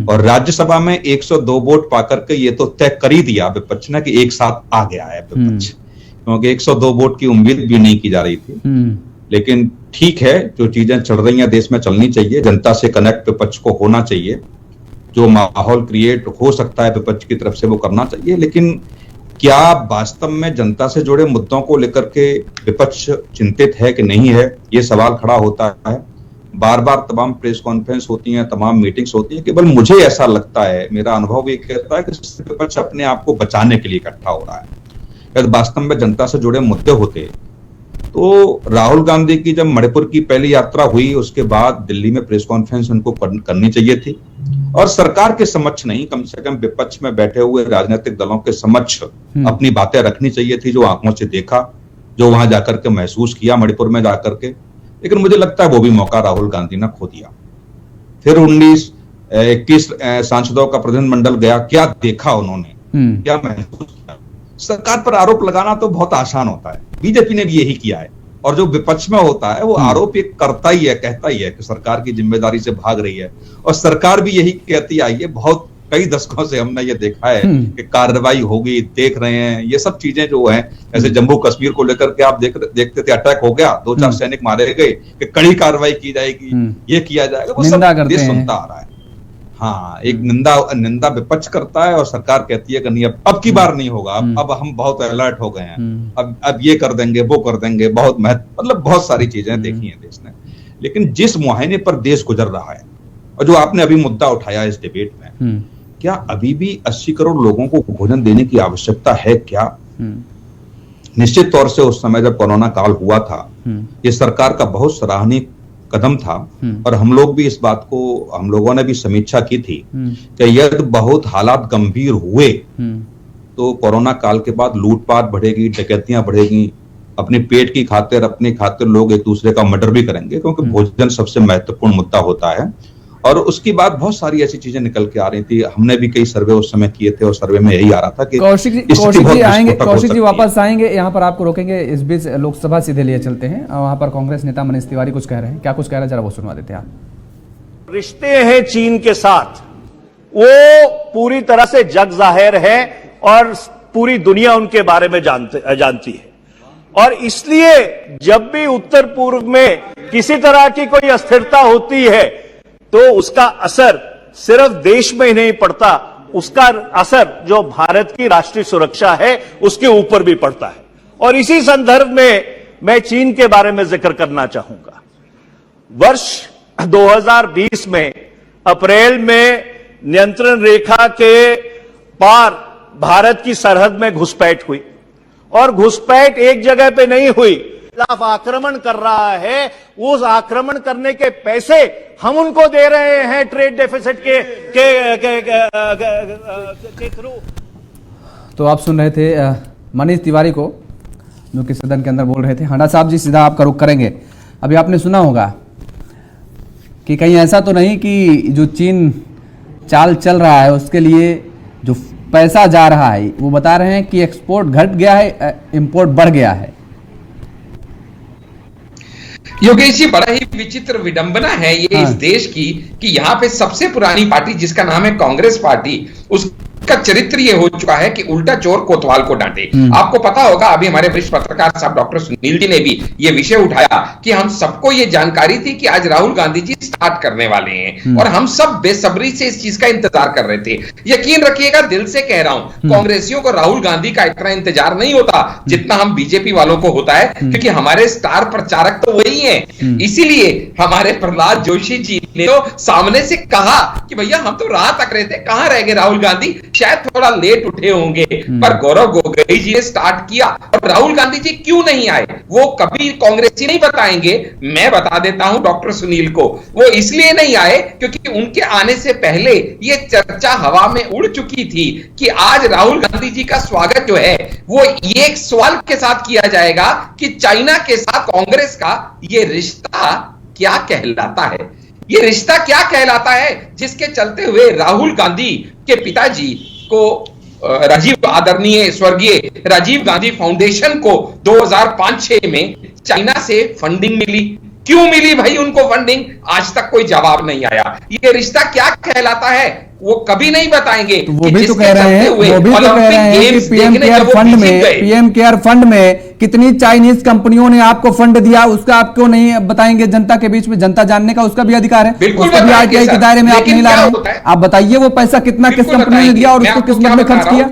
और राज्यसभा में 102 वोट पाकर के ये तो तय कर ही दिया विपक्ष ने कि एक साथ आ गया है विपक्ष, क्योंकि 102 वोट की उम्मीद भी नहीं की जा रही थी। लेकिन ठीक है, जो चीजें चल रही हैं देश में चलनी चाहिए, जनता से कनेक्ट विपक्ष को होना चाहिए, जो माहौल क्रिएट हो सकता है विपक्ष की तरफ से वो करना चाहिए। लेकिन क्या वास्तव में जनता से जुड़े मुद्दों को लेकर के विपक्ष चिंतित है कि नहीं है, ये सवाल खड़ा होता है। बार बार तमाम प्रेस कॉन्फ्रेंस होती हैं, तमाम मीटिंग्स होती हैं, केवल मुझे ऐसा लगता है, मेरा अनुभव ये कहता है कि विपक्ष अपने आप को बचाने के लिए इकट्ठा हो रहा है। यदि वास्तव में जनता से जुड़े मुद्दे होते तो राहुल गांधी की जब मणिपुर की पहली यात्रा हुई उसके बाद दिल्ली में प्रेस कॉन्फ्रेंस उनको करनी चाहिए थी, और सरकार के समक्ष नहीं, कम से कम विपक्ष में बैठे हुए राजनीतिक दलों के समक्ष अपनी बातें रखनी चाहिए थी, जो आंखों से देखा, जो वहां जाकर के महसूस किया मणिपुर में जाकर के। लेकिन मुझे लगता है वो भी मौका राहुल गांधी ने खो दिया। फिर 21 सांसदों का प्रतिनिधिमंडल गया, क्या देखा उन्होंने, क्या महसूस किया। सरकार पर आरोप लगाना तो बहुत आसान होता है, बीजेपी ने भी यही किया है, और जो विपक्ष में होता है वो आरोप एक करता ही है, कहता ही है कि सरकार की जिम्मेदारी से भाग रही है, और सरकार भी यही कहती आई है। बहुत कई दशकों से हमने ये देखा है कि कार्रवाई होगी, देख रहे हैं, ये सब चीजें जो हैं, जैसे जम्मू कश्मीर को लेकर के आप देखते थे, अटैक हो गया, 2-4 सैनिक मारे गए, कि कड़ी कार्रवाई की जाएगी, ये किया जाएगा, वो सब देश सुनता आ रहा है। हाँ, एक निंदा विपक्ष करता है और सरकार कहती है कि नहीं, अब की बार नहीं होगा, अब हम बहुत अलर्ट हो गए हैं, अब ये कर देंगे, वो कर देंगे, बहुत मतलब बहुत सारी चीजें देखी हैं देश ने। लेकिन जिस मुहायने पर देश गुजर रहा है, और जो आपने अभी मुद्दा उठाया इस डिबेट में, क्या अभी भी 80 करोड़ लोगों को भोजन देने की आवश्यकता है क्या? निश्चित तौर से उस समय जब कोरोना काल हुआ था, ये सरकार का बहुत सराहनीय कदम था, और हम लोग भी इस बात को, हम लोगों ने भी समीक्षा की थी कि यदि बहुत हालात गंभीर हुए तो कोरोना काल के बाद लूटपाट बढ़ेगी, डकैतियां बढ़ेगी, अपने पेट की खातिर, अपने खातिर लोग एक दूसरे का मर्डर भी करेंगे, क्योंकि भोजन सबसे महत्वपूर्ण मुद्दा होता है। और उसकी बाद बहुत सारी ऐसी चीजें निकल के आ रही थी। हमने भी कई सर्वे उस समय किए थे, और सर्वे में यही आ रहा था कि कौशिक जी वापस आएंगे, यहाँ पर आपको रोकेंगे। इस बीच लोकसभा सीधे लिए चलते हैं, वहां पर कांग्रेस नेता मनीष तिवारी कुछ कह रहे हैं। क्या कुछ कह रहे हैं, जरा वो सुनवा देते हैं आप। रिश्ते हैं चीन के साथ, वो पूरी तरह से जग जाहिर है और पूरी दुनिया उनके बारे में जानती है, और इसलिए जब भी उत्तर पूर्व में किसी तरह की कोई अस्थिरता होती है तो उसका असर सिर्फ देश में ही नहीं पड़ता, उसका असर जो भारत की राष्ट्रीय सुरक्षा है उसके ऊपर भी पड़ता है। और इसी संदर्भ में मैं चीन के बारे में जिक्र करना चाहूंगा। वर्ष 2020 में अप्रैल में नियंत्रण रेखा के पार भारत की सरहद में घुसपैठ हुई, और घुसपैठ एक जगह पे नहीं हुई, खिलाफ आक्रमण कर रहा है। उस आक्रमण करने के पैसे हम उनको दे रहे हैं ट्रेड डेफिसिट के थ्रू। तो आप सुन रहे थे मनीष तिवारी को, जो कि सदन के अंदर बोल रहे थे। हांडा साहब जी, सीधा आपका रुख करेंगे। अभी आपने सुना होगा कि कहीं ऐसा तो नहीं कि जो चीन चाल चल रहा है उसके लिए जो पैसा जा रहा है, वो बता रहे हैं कि एक्सपोर्ट घट गया है, इंपोर्ट बढ़ गया है। योगेश जी, बड़ा ही विचित्र विडंबना है ये इस देश की कि यहाँ पे सबसे पुरानी पार्टी जिसका नाम है कांग्रेस पार्टी, उसका चरित्र ये हो चुका है कि उल्टा चोर कोतवाल को डांटे। आपको पता होगा, अभी हमारे वरिष्ठ पत्रकार साहब डॉक्टर सुनील जी ने भी ये विषय उठाया कि हम सबको ये जानकारी थी कि आज राहुल गांधी जी स्टार्ट करने वाले हैं, और हम सब बेसब्री से इस चीज का इंतजार कर रहे थे। यकीन रखिएगा, दिल से कह रहा हूं, कांग्रेसियों को राहुल गांधी का इतना इंतजार नहीं होता जितना हम बीजेपी वालों को होता है, क्योंकि हमारे स्टार प्रचारक तो वही है। इसीलिए हमारे प्रहलाद जोशी जी ने तो सामने से कहा कि भैया हम तो राह तक रहे थे, कहां रह गए राहुल गांधी, शायद थोड़ा लेट उठे होंगे। पर गौरव गोगोई जी ने स्टार्ट किया, और राहुल गांधी जी क्यों नहीं आए वो कभी कांग्रेसी नहीं बताएंगे, मैं बता देता हूं डॉक्टर सुनील को। वो इसलिए नहीं आए क्योंकि उनके आने से पहले ये चर्चा हवा में उड़ चुकी थी कि आज राहुल गांधी जी का स्वागत जो है वो ये एक सवाल के साथ किया जाएगा कि चाइना के साथ कांग्रेस का ये रिश्ता क्या कहलाता है। ये रिश्ता क्या कहलाता है जिसके चलते हुए राहुल गांधी के पिताजी को आदरणीय स्वर्गीय राजीव गांधी फाउंडेशन को 2005-6 में चाइना से फंडिंग मिली। क्यों मिली भाई उनको फंडिंग, आज तक कोई जवाब नहीं आया। ये रिश्ता क्या कहलाता है वो कभी नहीं बताएंगे। तो वो भी तो कह रहे हैं कि पीएम केयर फंड में कितनी चाइनीज कंपनियों ने आपको फंड दिया, उसका आप क्यों नहीं बताएंगे जनता के बीच में? जनता जानने का उसका भी अधिकार है, उसको भी आरटीआई के दायरे में आप नहीं ला रहे हैं। आप बताइए वो पैसा कितना किस कंपनी ने दिया और उसको किस मद में खर्च किया।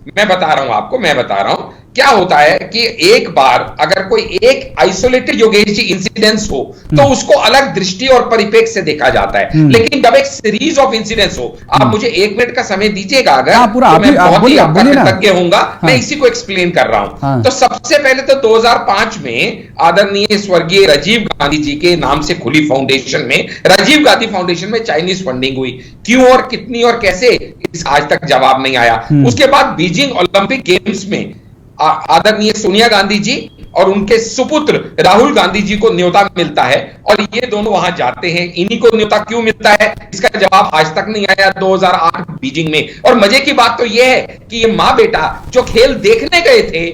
मैं बता रहा हूं क्या होता है कि एक बार अगर कोई एक आइसोलेटेड योगेश जी इंसिडेंस हो तो उसको अलग दृष्टि और परिप्रेक्ष्य से देखा जाता है, लेकिन जब एक सीरीज ऑफ इंसिडेंट्स हो, आप मुझे 1 मिनट का समय दीजिएगा अगर, तो मैं बहुत ही आपका कृतज्ञ होऊंगा। मैं इसी को एक्सप्लेन कर रहा हूं। तो सबसे पहले तो 2005 में आदरणीय स्वर्गीय राजीव गांधी जी के नाम से खुली फाउंडेशन में, राजीव गांधी फाउंडेशन में चाइनीज फंडिंग हुई, क्यों और कितनी और कैसे, इस आज तक जवाब नहीं आया। उसके बाद बीजिंग ओलंपिक गेम्स में आदरणीय सोनिया गांधी जी और उनके सुपुत्र राहुल गांधी जी को न्योता मिलता है और ये दोनों वहां जाते हैं। इन्हीं को न्योता क्यों मिलता है, इसका जवाब आज तक नहीं आया 2008 बीजिंग में। और मजे की बात तो यह है कि ये मां बेटा जो खेल देखने गए थे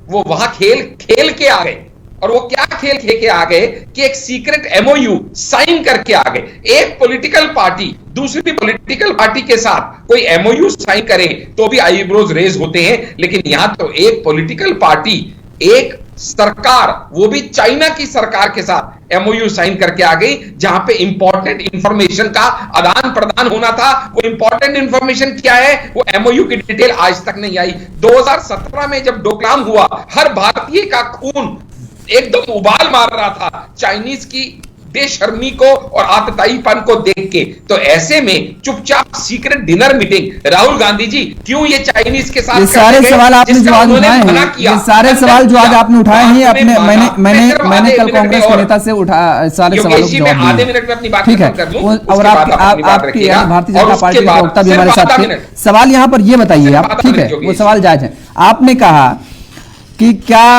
वो वहां खेल के आ गए, और वो क्या खेल के आ गए कि एक सीक्रेट एमओयू साइन करके आ गए। एक पॉलिटिकल पार्टी दूसरी पॉलिटिकल पार्टी के साथ कोई एमओयू साइन करे तो भी आईब्रोज रेज होते हैं, लेकिन यहां तो एक पॉलिटिकल पार्टी, एक सरकार, वो भी चाइना की सरकार के साथ एमओयू साइन करके आ गई, जहां पे इंपॉर्टेंट इंफॉर्मेशन का आदान प्रदान होना था। वो इंपॉर्टेंट इंफॉर्मेशन क्या है, वो एमओयू की डिटेल आज तक नहीं आई। 2017 में जब डोकलाम हुआ, हर भारतीय का खून एकदम उबाल मार रहा था चाइनीज की बेशर्मी को और आतताईपन को देख के। तो ऐसे में चुपचाप secret dinner meeting Rahul Gandhi ji क्यों ये चाइनीज के साथ, ये सारे सवाल आपने जो आज उठाए हैं, ये सारे सवाल जो आज आपने उठाए हैं अपने, मैंने कल कांग्रेस के नेता से सारे सवालों के जवाब दिए। आधे मिनट में अपनी बात ठीक है, और आपकी भारतीय जनता पार्टी के प्रवक्ता भी हमारे साथ थे। सवाल यहाँ पर ये बताइए आप, ठीक है, वो सवाल जायज है। आपने कहा कि क्या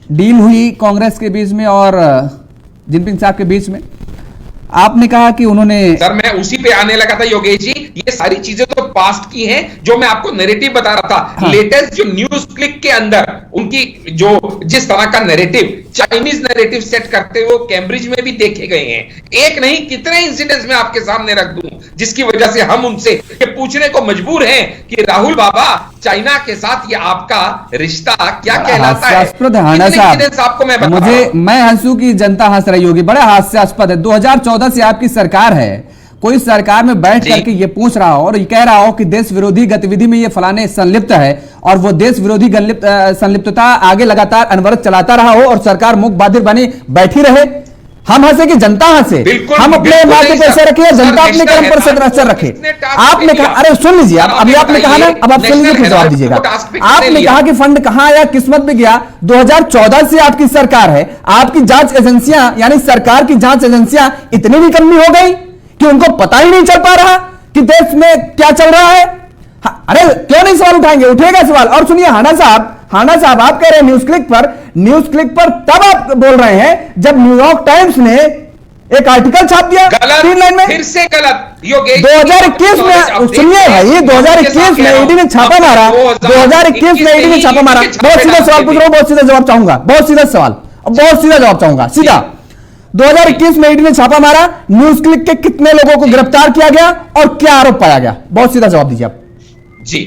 डील हुई कांग्रेस के बीच में और जिनपिंग साहब के बीच में? आपने कहा कि उन्होंने, सर मैं उसी पे आने लगा था योगेश जी, ये सारी चीजें तो पास्ट की हैं जो मैं आपको नैरेटिव बता रहा था। हाँ। लेटेस्ट जो न्यूज क्लिक के अंदर उनकी जो जिस तरह का नैरेटिव, चाइनीज नैरेटिव सेट करते हुए कैम्ब्रिज में भी देखे गए हैं। एक नहीं कितने इंसिडेंट्स में आपके सामने रख दूं जिसकी वजह से हम उनसे ये पूछने को मजबूर हैं कि राहुल बाबा चाइना के साथ ये आपका रिश्ता क्या कहलाता है? आपको मैं हंसू की जनता हंस रही होगी, बड़ा हास्यास्पद है। 2014 से आपकी सरकार है, कोई सरकार में बैठ करके ये पूछ रहा हो और ये कह रहा हो कि देश विरोधी गतिविधि में ये फलाने संलिप्त है, और वो देश विरोधी संलिप्तता आगे लगातार अनवरत चलाता रहा हो और सरकार मुख बाधिर बनी बैठी रहे। हम हंसे कि जनता हंसे, हम अपने माथे पे सर रखे, जनता अपने कलम पर सर रखे। आपने कहा, अरे सुन लीजिए, अभी आपने कहा ना, अब आप सुन लीजिए फिर जवाब दीजिएगा। आपने कहा कि फंड कहां आया, किस्मत में गया। 2014 से आपकी सरकार है, आपकी जांच एजेंसियां यानी सरकार की जांच एजेंसियां इतनी भी कमी हो गई कि उनको पता ही नहीं चल पा रहा कि देश में क्या चल रहा है। अरे क्यों नहीं सवाल उठाएंगे, उठेगा सवाल। और सुनिए हाना साहब आप कह रहे हैं न्यूज क्लिक पर तब आप बोल रहे हैं जब न्यूयॉर्क टाइम्स ने एक आर्टिकल छाप दिया 3 लाइन में, फिर से गलत। 2021 में सुनिए भाई, 2021 में ईडी ने छापा मारा, 2021 में ईडी ने छापा मारा। बहुत सीधा सवाल पूछ रहा हूं, बहुत सीधा जवाब चाहूंगा, बहुत सीधा सवाल, बहुत सीधा जवाब चाहूंगा, सीधा। 2021 में ईडी ने छापा मारा, न्यूज क्लिक के कितने लोगों को गिरफ्तार किया गया और क्या आरोप पाया गया? बहुत सीधा जवाब दीजिए आप जी।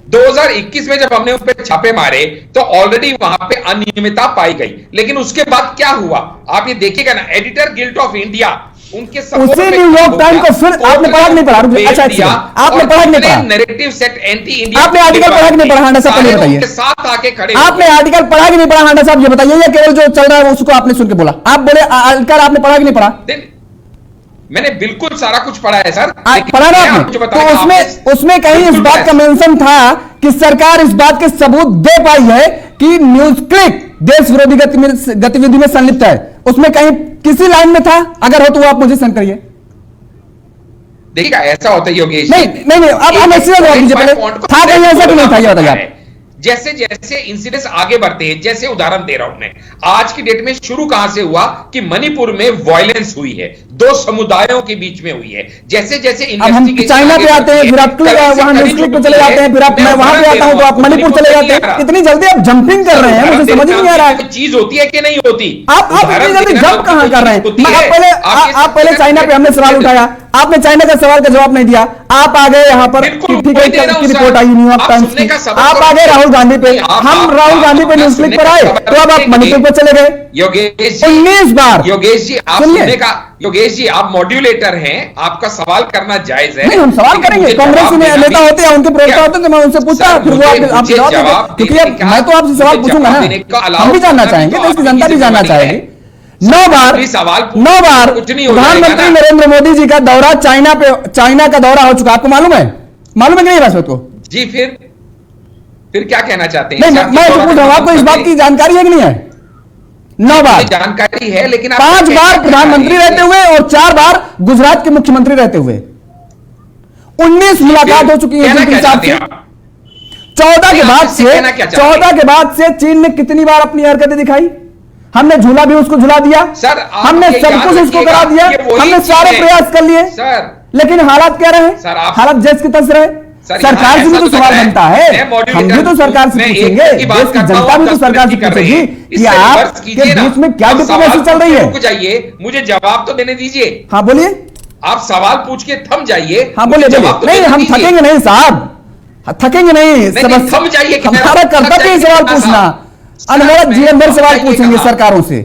2021 में जब हमने उन पे छापे मारे तो ऑलरेडी वहां पे अनियमितता पाई गई, लेकिन उसके बाद क्या हुआ आप ये देखिएगा ना, एडिटर गिल्ड ऑफ इंडिया उनके उसी न्यूयॉर्क टाइम को फिर आपने पढ़ा नहीं पढ़ा? अच्छा आपने पढ़ा नहीं पढ़ा? नैरेटिव सेट एंटी इंडिया, आपने आर्टिकल पढ़ा कि नहीं पढ़ा? हांडा साहब पहले बताइए, साथ आके खड़े आपने आर्टिकल पढ़ा कि नहीं पढ़ा? हांडा साहब ये बताइए, या केवल जो चल रहा है उसको आपने सुन के बोला? आप बोले आर्टिकल आपने पढ़ा कि नहीं पढ़ा? मैंने बिल्कुल सारा कुछ पढ़ा है सर, पढ़ा ना आपने? तो उसमें कहीं इस बात का मेंशन था कि सरकार इस बात के सबूत दे पाई है कि न्यूज क्लिक देश विरोधी गतिविधि में संलिप्त है, उसमें कहीं किसी लाइन में था? अगर हो तो वो आप मुझे सेंड करिए। देखिएगा ऐसा होता है योगेश, नहीं अब हम ऐसे जवाब दीजिए, पहले था कहीं ऐसा कि नहीं था, ये बताइए आप। जैसे जैसे इंसिडेंट्स आगे बढ़ते हैं, जैसे उदाहरण दे रहा हूं मैं, आज की डेट में शुरू कहां से हुआ कि मणिपुर में वायलेंस हुई है, 2 समुदायों के बीच में हुई है। जैसे जैसे इन्वेस्टिगेशन चाइना पे आते हैं, फिर आप वहां न्यूज क्लिक पे चले जाते हैं, फिर आप मैं वहां पे आता हूं तो आप मणिपुर चले जाते हैं। इतनी जल्दी आप जंपिंग कर रहे हैं, मुझे समझ नहीं आ रहा है चीज होती है कि नहीं होती। आप इतनी जल्दी जंप कहां कर रहे हैं? आप पहले चाइना पे हमने सवाल उठाया, आपने चाइना का सवाल का जवाब नहीं दिया, आप आ गए यहां पर, ठीक है, की रिपोर्ट आई न्यूयॉर्क टाइम्स की, आप आ गए राहुल गांधी पे, हम राहुल गांधी पे न्यूज क्लिक पर आए, तो अब आप मणिपुर पर चले गए योगेश 19 बार। योगेश जी आप सुनने का, योगेश जी आप मॉड्यूलेटर हैं, आपका सवाल करना जायज है। नहीं, हम सवाल करेंगे, कांग्रेस में नेता होते हैं, उनके प्रवक्ता होते हैं, तो मैं उनसे पूछता, फिर वो आप जवाब देंगे, क्योंकि मैं तो आपसे सवाल पूछूंगा ना, हम भी जानना चाहेंगे, देश की जनता भी जानना चाहेगी। 9 बार प्रधानमंत्री नरेंद्र मोदी जी का दौरा चाइना का दौरा हो चुका, आपको मालूम है कि नहीं राष्ट्रपति को? जी फिर क्या कहना चाहते हैं? नहीं, मैं तो पूछ रहा हूं, आपको इस बात की जानकारी है कि नहीं है? 9 बार जानकारी है, लेकिन 5 बार प्रधानमंत्री रहते हुए और 4 बार गुजरात के मुख्यमंत्री रहते हुए 19 मुलाकात हो चुकी है जिनके हिसाब से। 14 के बाद से चीन ने कितनी बार अपनी हरकतें दिखाई? हमने झूला भी उसको झुला दिया, हमने सब कुछ उसको करा दिया, हमने सारे प्रयास कर लिए, लेकिन हालात क्या रहे? हालात जैसे की तस रहे। सरकार से भी तो सवाल बनता है, हम भी तो सरकार से पूछेंगे, देश की जनता भी तो सरकार से पूछेगी कि आपके बीच में क्या डिप्लोमेसी चल रही है। रुक जाइए, मुझे जवाब तो देने दीजिए। हाँ बोलिए, आप सवाल पूछ के थम जाइए। हाँ बोलिए, नहीं हम थकेंगे नहीं साहब, थकेंगे नहीं, थम जाइए, हमारा कर्तव्य है सवाल पूछना, अनवरत जीवन भर सवाल पूछेंगे सरकारों से,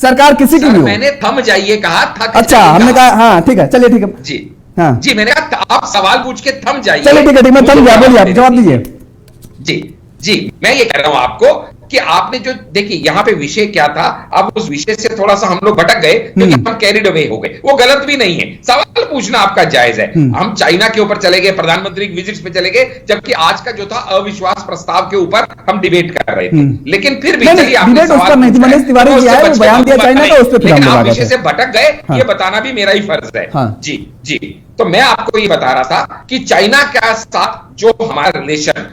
सरकार किसी की भी हो। मैंने थम जाइए कहा था। अच्छा, हमने कहा हाँ ठीक है, चलिए ठीक है जी, हाँ जी मैंने कहा आप सवाल पूछ के थम जाइए। चलिए ठीक है, मैं थम गया, बोलिए आप जवाब दीजिए। जी मैं ये कह रहा हूं आपको कि आपने जो देखिए यहां पे विषय क्या था, अब उस विषय से थोड़ा सा हम लोग भटक गए क्योंकि हम कैरिड अवे हो गए, वो गलत भी नहीं है, सवाल पूछना आपका जायज है। हम चाइना के ऊपर चले गए, प्रधानमंत्री की विजिट्स पे चले गए, जबकि आज का जो था अविश्वास प्रस्ताव के ऊपर हम डिबेट कर रहे थे, लेकिन फिर भी चलिए आपने सवाल मनीष तिवारी जी आए, बयान दिया चाइना का, उस पे लेकिन आप विषय से भटक गए, ये बताना भी मेरा ही फर्ज है। जी तो मैं आपको ये बता रहा था कि चाइना के साथ जो हमारा रिलेशन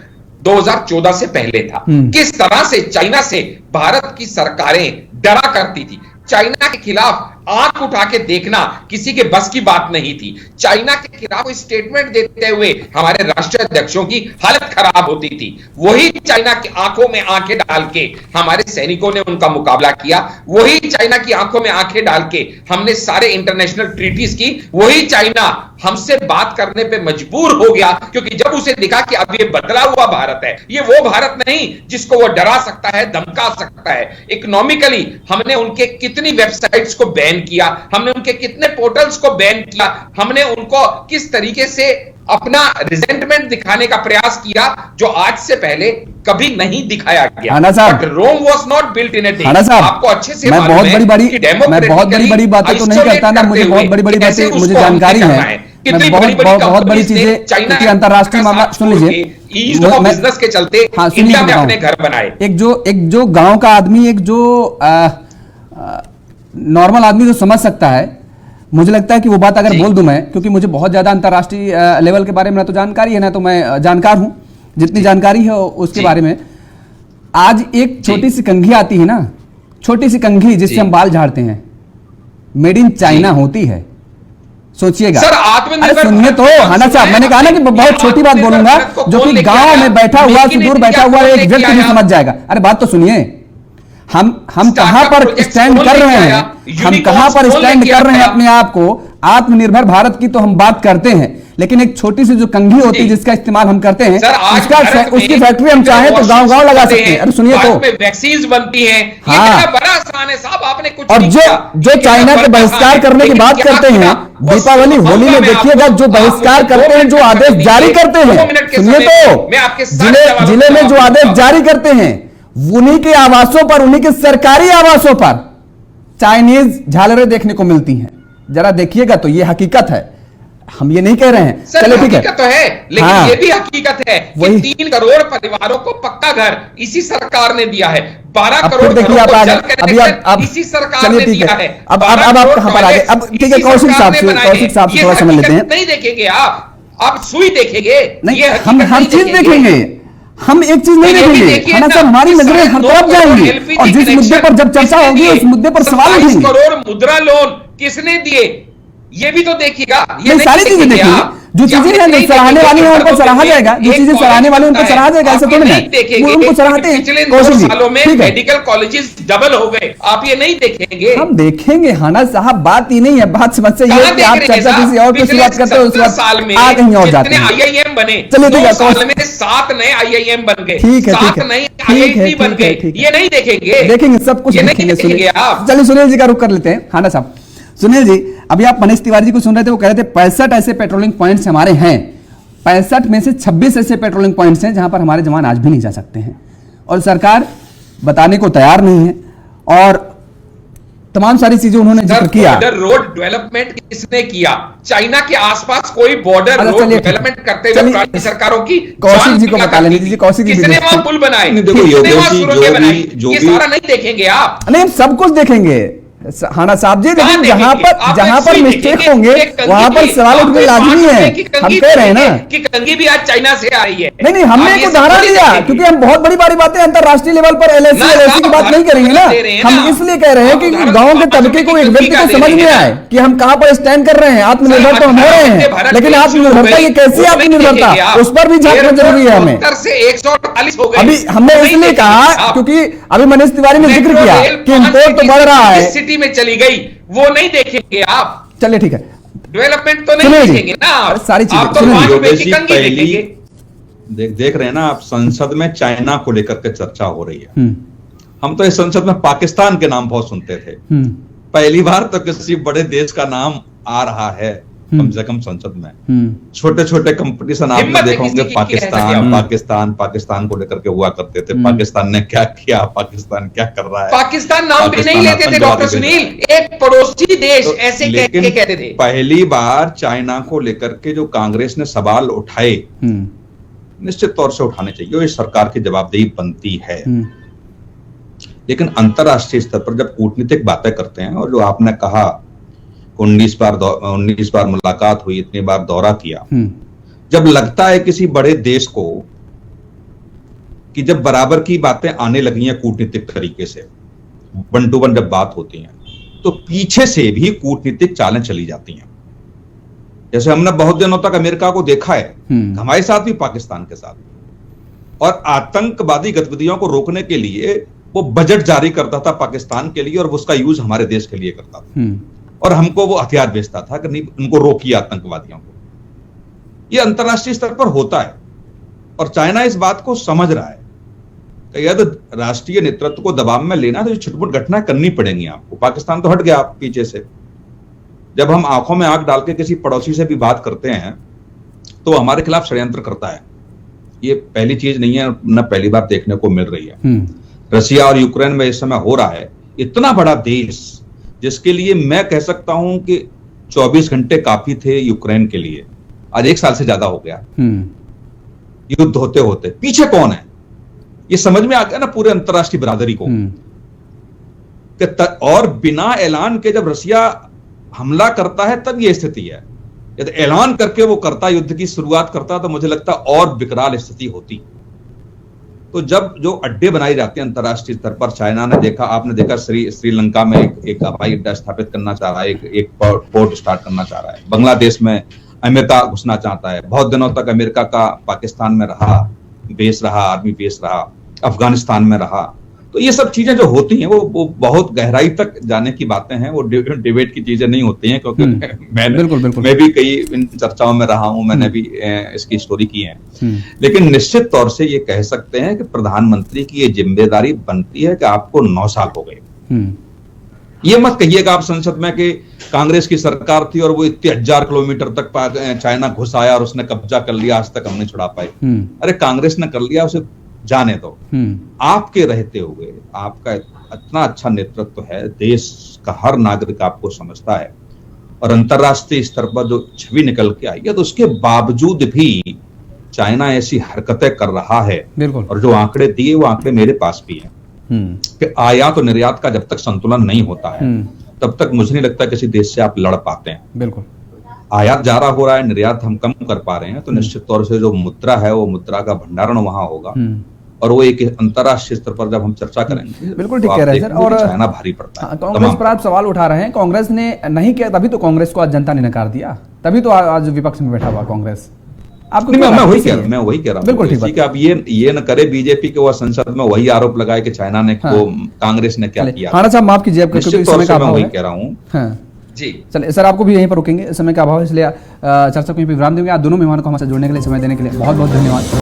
2014 से पहले था, किस तरह से चाइना से भारत की सरकारें डरा करती थी, चाइना के खिलाफ आंख उठा के देखना किसी के बस की बात नहीं थी, चाइना के खिलाफ स्टेटमेंट देते हुए हमारे राष्ट्रीय अध्यक्षों की हालत खराब होती थी, वही चाइना की आंखों में आंखें डाल के हमारे सैनिकों ने उनका मुकाबला किया, वही चाइना की आंखों में आंखें डाल के हमने सारे इंटरनेशनल ट्रीटीज की, वही चाइना हमसे बात करने पे मजबूर हो गया क्योंकि जब उसे दिखा कि अब ये बदला हुआ भारत है, ये वो भारत नहीं जिसको वो डरा सकता है, धमका सकता है। इकोनॉमिकली हमने उनके कितनी वेबसाइट्स को बैन किया, हमने उनके कितने पोर्टल्स को बैन किया, हमने उनको किस तरीके से अपना रिजेंटमेंट दिखाने का प्रयास किया जो आज से पहले कभी नहीं दिखाया गया। But Rome was not built in a day. आपको अच्छे से मैं बहुत बड़ी बातें तो नहीं करता ना, मुझे बहुत बड़ी बातें मुझे जानकारी है, बहुत बड़ी चीजें, क्योंकि अंतरराष्ट्रीय मामला सुन लीजिए, बिजनेस के चलते इंडिया में अपने घर बनाए। एक जो गांव का आदमी, एक जो नॉर्मल आदमी जो समझ सकता है, मुझे लगता है कि वो बात अगर बोल दूं मैं, क्योंकि मुझे बहुत ज्यादा अंतरराष्ट्रीय लेवल के बारे में ना तो जानकारी है, ना तो मैं जानकार हूं, जितनी जानकारी है उसके बारे में। आज एक छोटी सी कंघी आती है ना, छोटी सी कंघी जिससे हम बाल झाड़ते हैं, मेड इन चाइना होती है, सोचिएगा। अरे सुनिए तो हाना साहब, मैंने कहा ना कि बहुत छोटी बात बोलूंगा, जो कि गांव में बैठा हुआ, सुदूर बैठा हुआ एक व्यक्ति भी समझ जाएगा। अरे बात तो सुनिए, हम कहां पर स्टैंड कर रहे हैं, हम कहां पर स्टैंड कर रहे हैं अपने आप को, आत्मनिर्भर भारत की तो हम बात करते हैं, लेकिन एक छोटी सी जो कंघी होती है जिसका इस्तेमाल हम करते हैं, उसकी फैक्ट्री हम चाहें तो गांव गांव लगा सकते हैं। अरे सुनिए तो, वैक्सीन बनती है, हाँ, बड़ा आसान है साहब, आपने कुछ और जो चाइना के बहिष्कार करने की बात करते हैं, दीपावली होली में देखिएगा जो बहिष्कार करते हैं, जो आदेश जारी करते हैं, सुनिए तो, जिले में जो आदेश जारी करते हैं, उन्हीं के आवासों पर, उन्हीं के सरकारी आवासों पर चाइनीज झालरें देखने को मिलती हैं। जरा देखिएगा तो, ये हकीकत है, हम ये नहीं कह रहे हैं। चलो ठीक है, तो है, लेकिन हाँ, ये भी हकीकत है कि 3 करोड़ परिवारों को पक्का घर इसी सरकार ने दिया है, 12 करोड़ देखिए आप अभी इसी सरकार ने दिया है। अब आप कहां पर आ गए? अब ठीक है, कौशिक साहब से थोड़ा समझ लेते हैं। नहीं देखेंगे आप सुई देखेंगे नहीं, हम हर चीज देखेंगे, हम एक चीज नहीं देखेंगे, हमारी नजरें हर तरफ जाएंगी, और जिस मुद्दे पर जब चर्चा होगी उस मुद्दे पर सवाल उठेंगे। 27 करोड़ मुद्रा लोन किसने दिए, ये भी तो देखिएगा, ये सारी चीजें देखिए, जो चीजें हैं जो सराहने वाली हैं उनको सराहा जाएगा, जो चीजें सराहने वाली उनको सराहा जाएगा, ऐसा थोड़ी ना उनको सराहते हैं। पिछले 2 कौशिक जी, सालों में ठीक है, मेडिकल कॉलेजेस डबल हो गए, आप ये नहीं देखेंगे? हम देखेंगे हाना साहब, बात ही नहीं है, बात समझ से ये कि आप चर्चा किसी और की शुरुआत करते हो, उसके साल में आ कहीं और जाते हैं। IIM बने, चलिए ठीक है, 2 साल में 7 नए IIM बन गए, ठीक है, 7 नए IIT बन गए, ये नहीं देखेंगे? देखेंगे, सब कुछ देखेंगे। चलिए सुनील जी का रुख कर लेते हैं। हाना साहब, सुनील जी, अभी आप मनीष तिवारी जी को सुन रहे थे, वो कह रहे थे 65 ऐसे पेट्रोलिंग पॉइंट्स हमारे हैं, 65 में से 26 ऐसे पेट्रोलिंग पॉइंट्स हैं जहां पर हमारे जवान आज भी नहीं जा सकते हैं, और सरकार बताने को तैयार नहीं है, और तमाम सारी चीजें उन्होंने जिक्र किया। बॉर्डर रोड डेवलपमेंट किसने किया? चाइना के आसपास कोई बॉर्डर रोड डेवलपमेंट करते हुए पुरानी सरकारों की कौशिक जी को बता लेने दीजिए, कौशिक जी किसने वहां पुल बनाए, देखो किसने वहां योगेश सुरंगें बनाई? जो ये भी सारा नहीं देखेंगे आप? नहीं, सब कुछ देखेंगे हाना साहब जी, लेकिन जहां पर मिस्टेक होंगे वहां पर सवाल उठने लाजमी है। हम कह रहे हैं ना कि कंगी भी आज चाइना से आ रही है। नहीं, हमने एक उदाहरण दिया, क्योंकि हम बहुत बड़ी बड़ी बातें अंतरराष्ट्रीय लेवल पर LAC की बात नहीं करेंगे ना, हम इसलिए कह रहे हैं कि गांव के तबके को, एक व्यक्ति को समझ में आए कि हम कहां पर स्टैंड कर रहे हैं। आत्मनिर्भर तो हम हो रहे हैं, लेकिन आत्मनिर्भरता ये कैसी आत्मनिर्भरता, उस पर भी झांकना जरूरी है हमें। 70 से 148 हो गए। अभी हमने इसलिए कहा क्योंकि अभी मनीष तिवारी ने जिक्र किया कि इंपोर्ट तो बढ़ रहा है, सिटी में चली गई, वो नहीं देखेंगे आप? चलिए ठीक है, डेवलपमेंट तो नहीं देखेंगे ना आप, सारी चीजें। आप तो 5 रुपए की कंगी देखेंगे। देख रहे हैं ना आप, संसद में चाइना को लेकर के चर्चा हो रही है। हम तो इस संसद में पाकिस्तान के नाम बहुत सुनते थे, पहली बार तो किसी बड़े देश का नाम आ रहा है कम से कम संसद में। छोटे छोटे कंपटीशन आपने देखा होंगे, पाकिस्तान को लेकर के हुआ करते थे, पाकिस्तान ने क्या किया, पाकिस्तान क्या कर रहा है, पाकिस्तान नाम भी नहीं लेते थे डॉक्टर सुनील, एक पड़ोसी देश तो ऐसे कहते थे। पहली बार चाइना को लेकर के जो कांग्रेस ने सवाल उठाए, निश्चित तौर से उठाने चाहिए, ये सरकार की जवाबदेही बनती है। लेकिन अंतरराष्ट्रीय स्तर पर जब कूटनीतिक बातें करते हैं, और जो आपने कहा 19 बार मुलाकात हुई, इतनी बार दौरा किया, जब लगता है किसी बड़े देश को कि जब बराबर की बातें आने लगी हैं कूटनीतिक तरीके से, 1 to 1 जब बात होती है, तो पीछे से भी कूटनीतिक चालें चली जाती हैं। जैसे हमने बहुत दिनों तक अमेरिका को देखा है, हमारे साथ भी पाकिस्तान के साथ, और आतंकवादी गतिविधियों को रोकने के लिए वो बजट जारी करता था पाकिस्तान के लिए, और उसका यूज हमारे देश के लिए करता था, और हमको वो हथियार बेचता था कि नहीं, उनको रोकिए आतंकवादियों को। ये अंतरराष्ट्रीय स्तर पर होता है, और चाइना इस बात को समझ रहा है कि यदि राष्ट्रीय नेतृत्व को दबाव में लेना तो छुटपुट घटना करनी पड़ेंगी आपको। पाकिस्तान तो हट गया पीछे से। जब हम आंखों में आंख डाल के किसी पड़ोसी से भी बात करते हैं तो हमारे खिलाफ षड्यंत्र करता है। ये पहली चीज नहीं है, न पहली बार देखने को मिल रही है। रशिया और यूक्रेन में इस समय हो रहा है। इतना बड़ा देश जिसके लिए मैं कह सकता हूं कि 24 घंटे काफी थे यूक्रेन के लिए, आज 1 साल से ज्यादा हो गया युद्ध होते होते। पीछे कौन है ये समझ में आ गया ना पूरे अंतरराष्ट्रीय बिरादरी को। और बिना ऐलान के जब रशिया हमला करता है तब ये स्थिति है। यदि ऐलान करके वो करता, युद्ध की शुरुआत करता, तो मुझे लगता और विकराल स्थिति होती। तो जब जो अड्डे बनाए जाते हैं अंतरराष्ट्रीय स्तर पर, चाइना ने देखा, आपने देखा श्रीलंका में एक हवाई अड्डा स्थापित करना चाह रहा है, एक पोर्ट स्टार्ट करना चाह रहा है। बांग्लादेश में अमेरिका घुसना चाहता है। बहुत दिनों तक अमेरिका का पाकिस्तान में बेस रहा, आर्मी बेस रहा, अफगानिस्तान में रहा। तो ये सब चीजें जो होती हैं वो बहुत गहराई तक जाने की बातें हैं, वो डिबेट की चीजें नहीं होती हैं, क्योंकि मैं भी कई इन चर्चाओं में रहा हूं, मैंने भी इसकी स्टोरी की है। लेकिन निश्चित तौर से ये कह सकते हैं कि प्रधानमंत्री की ये जिम्मेदारी बनती है कि आपको 9 साल हो गए। ये मत कहिएगा आप संसद में कि कांग्रेस की सरकार थी और वो इतने 1000 किलोमीटर तक चाइना घुस आया और उसने कब्जा कर लिया, आज तक हम नहीं छुड़ा पाए। अरे कांग्रेस ने कर लिया, उसे जाने दो। आपके रहते हुए आपका इतना अच्छा नेतृत्व है, देश का हर नागरिक आपको समझता है, और अंतरराष्ट्रीय स्तर पर जो छवि निकल के आई है, तो उसके बावजूद भी चाइना ऐसी हरकतें कर रहा है। और जो आंकड़े दिए वो आंकड़े मेरे पास भी हैं कि आयात और निर्यात का जब तक संतुलन नहीं होता है तब तक मुझे नहीं लगता किसी देश से आप लड़ पाते हैं। बिल्कुल आयात ज्यादा हो रहा है, निर्यात हम कम कर पा रहे हैं, तो निश्चित तौर से जो मुद्रा है वो मुद्रा का भंडारण वहां होगा, और वो एक अंतर्राष्ट्रीय स्तर पर जब हम चर्चा करेंगे बिल्कुल ठीक तो कह आप रहे हैं सर। देखेंगे और कि चाइना भारी पड़ता है। कांग्रेस पर आप सवाल उठा रहे हैं, कांग्रेस ने नहीं किया तभी तो कांग्रेस को आज जनता ने नकार दिया, तभी तो आज विपक्ष में बैठा हुआ कांग्रेस। आपको नहीं, क्या मैं लगता है वही इसलिए? कह रहा हूँ, मैं वही कह रहा हूँ बिल्कुल ठीक कि आप ये न करे बीजेपी के वो संसद में वही आरोप लगाए कि चाइना ने हाँ। को कांग्रेस ने क्या चलिए, किया। खाना साहब माफ कीजिए, क्योंकि निश्चित तौर समय से का मैं अभाव वही है। कह रहा हूँ। हाँ जी चलिए सर, आपको भी यहीं पर रोकेंगे, समय का अभाव है, इसलिए चर्चा को यहीं पर विराम देंगे। आप दोनों मेहमानों को हमारे साथ जुड़ने के लिए, समय देने के लिए बहुत बहुत धन्यवाद।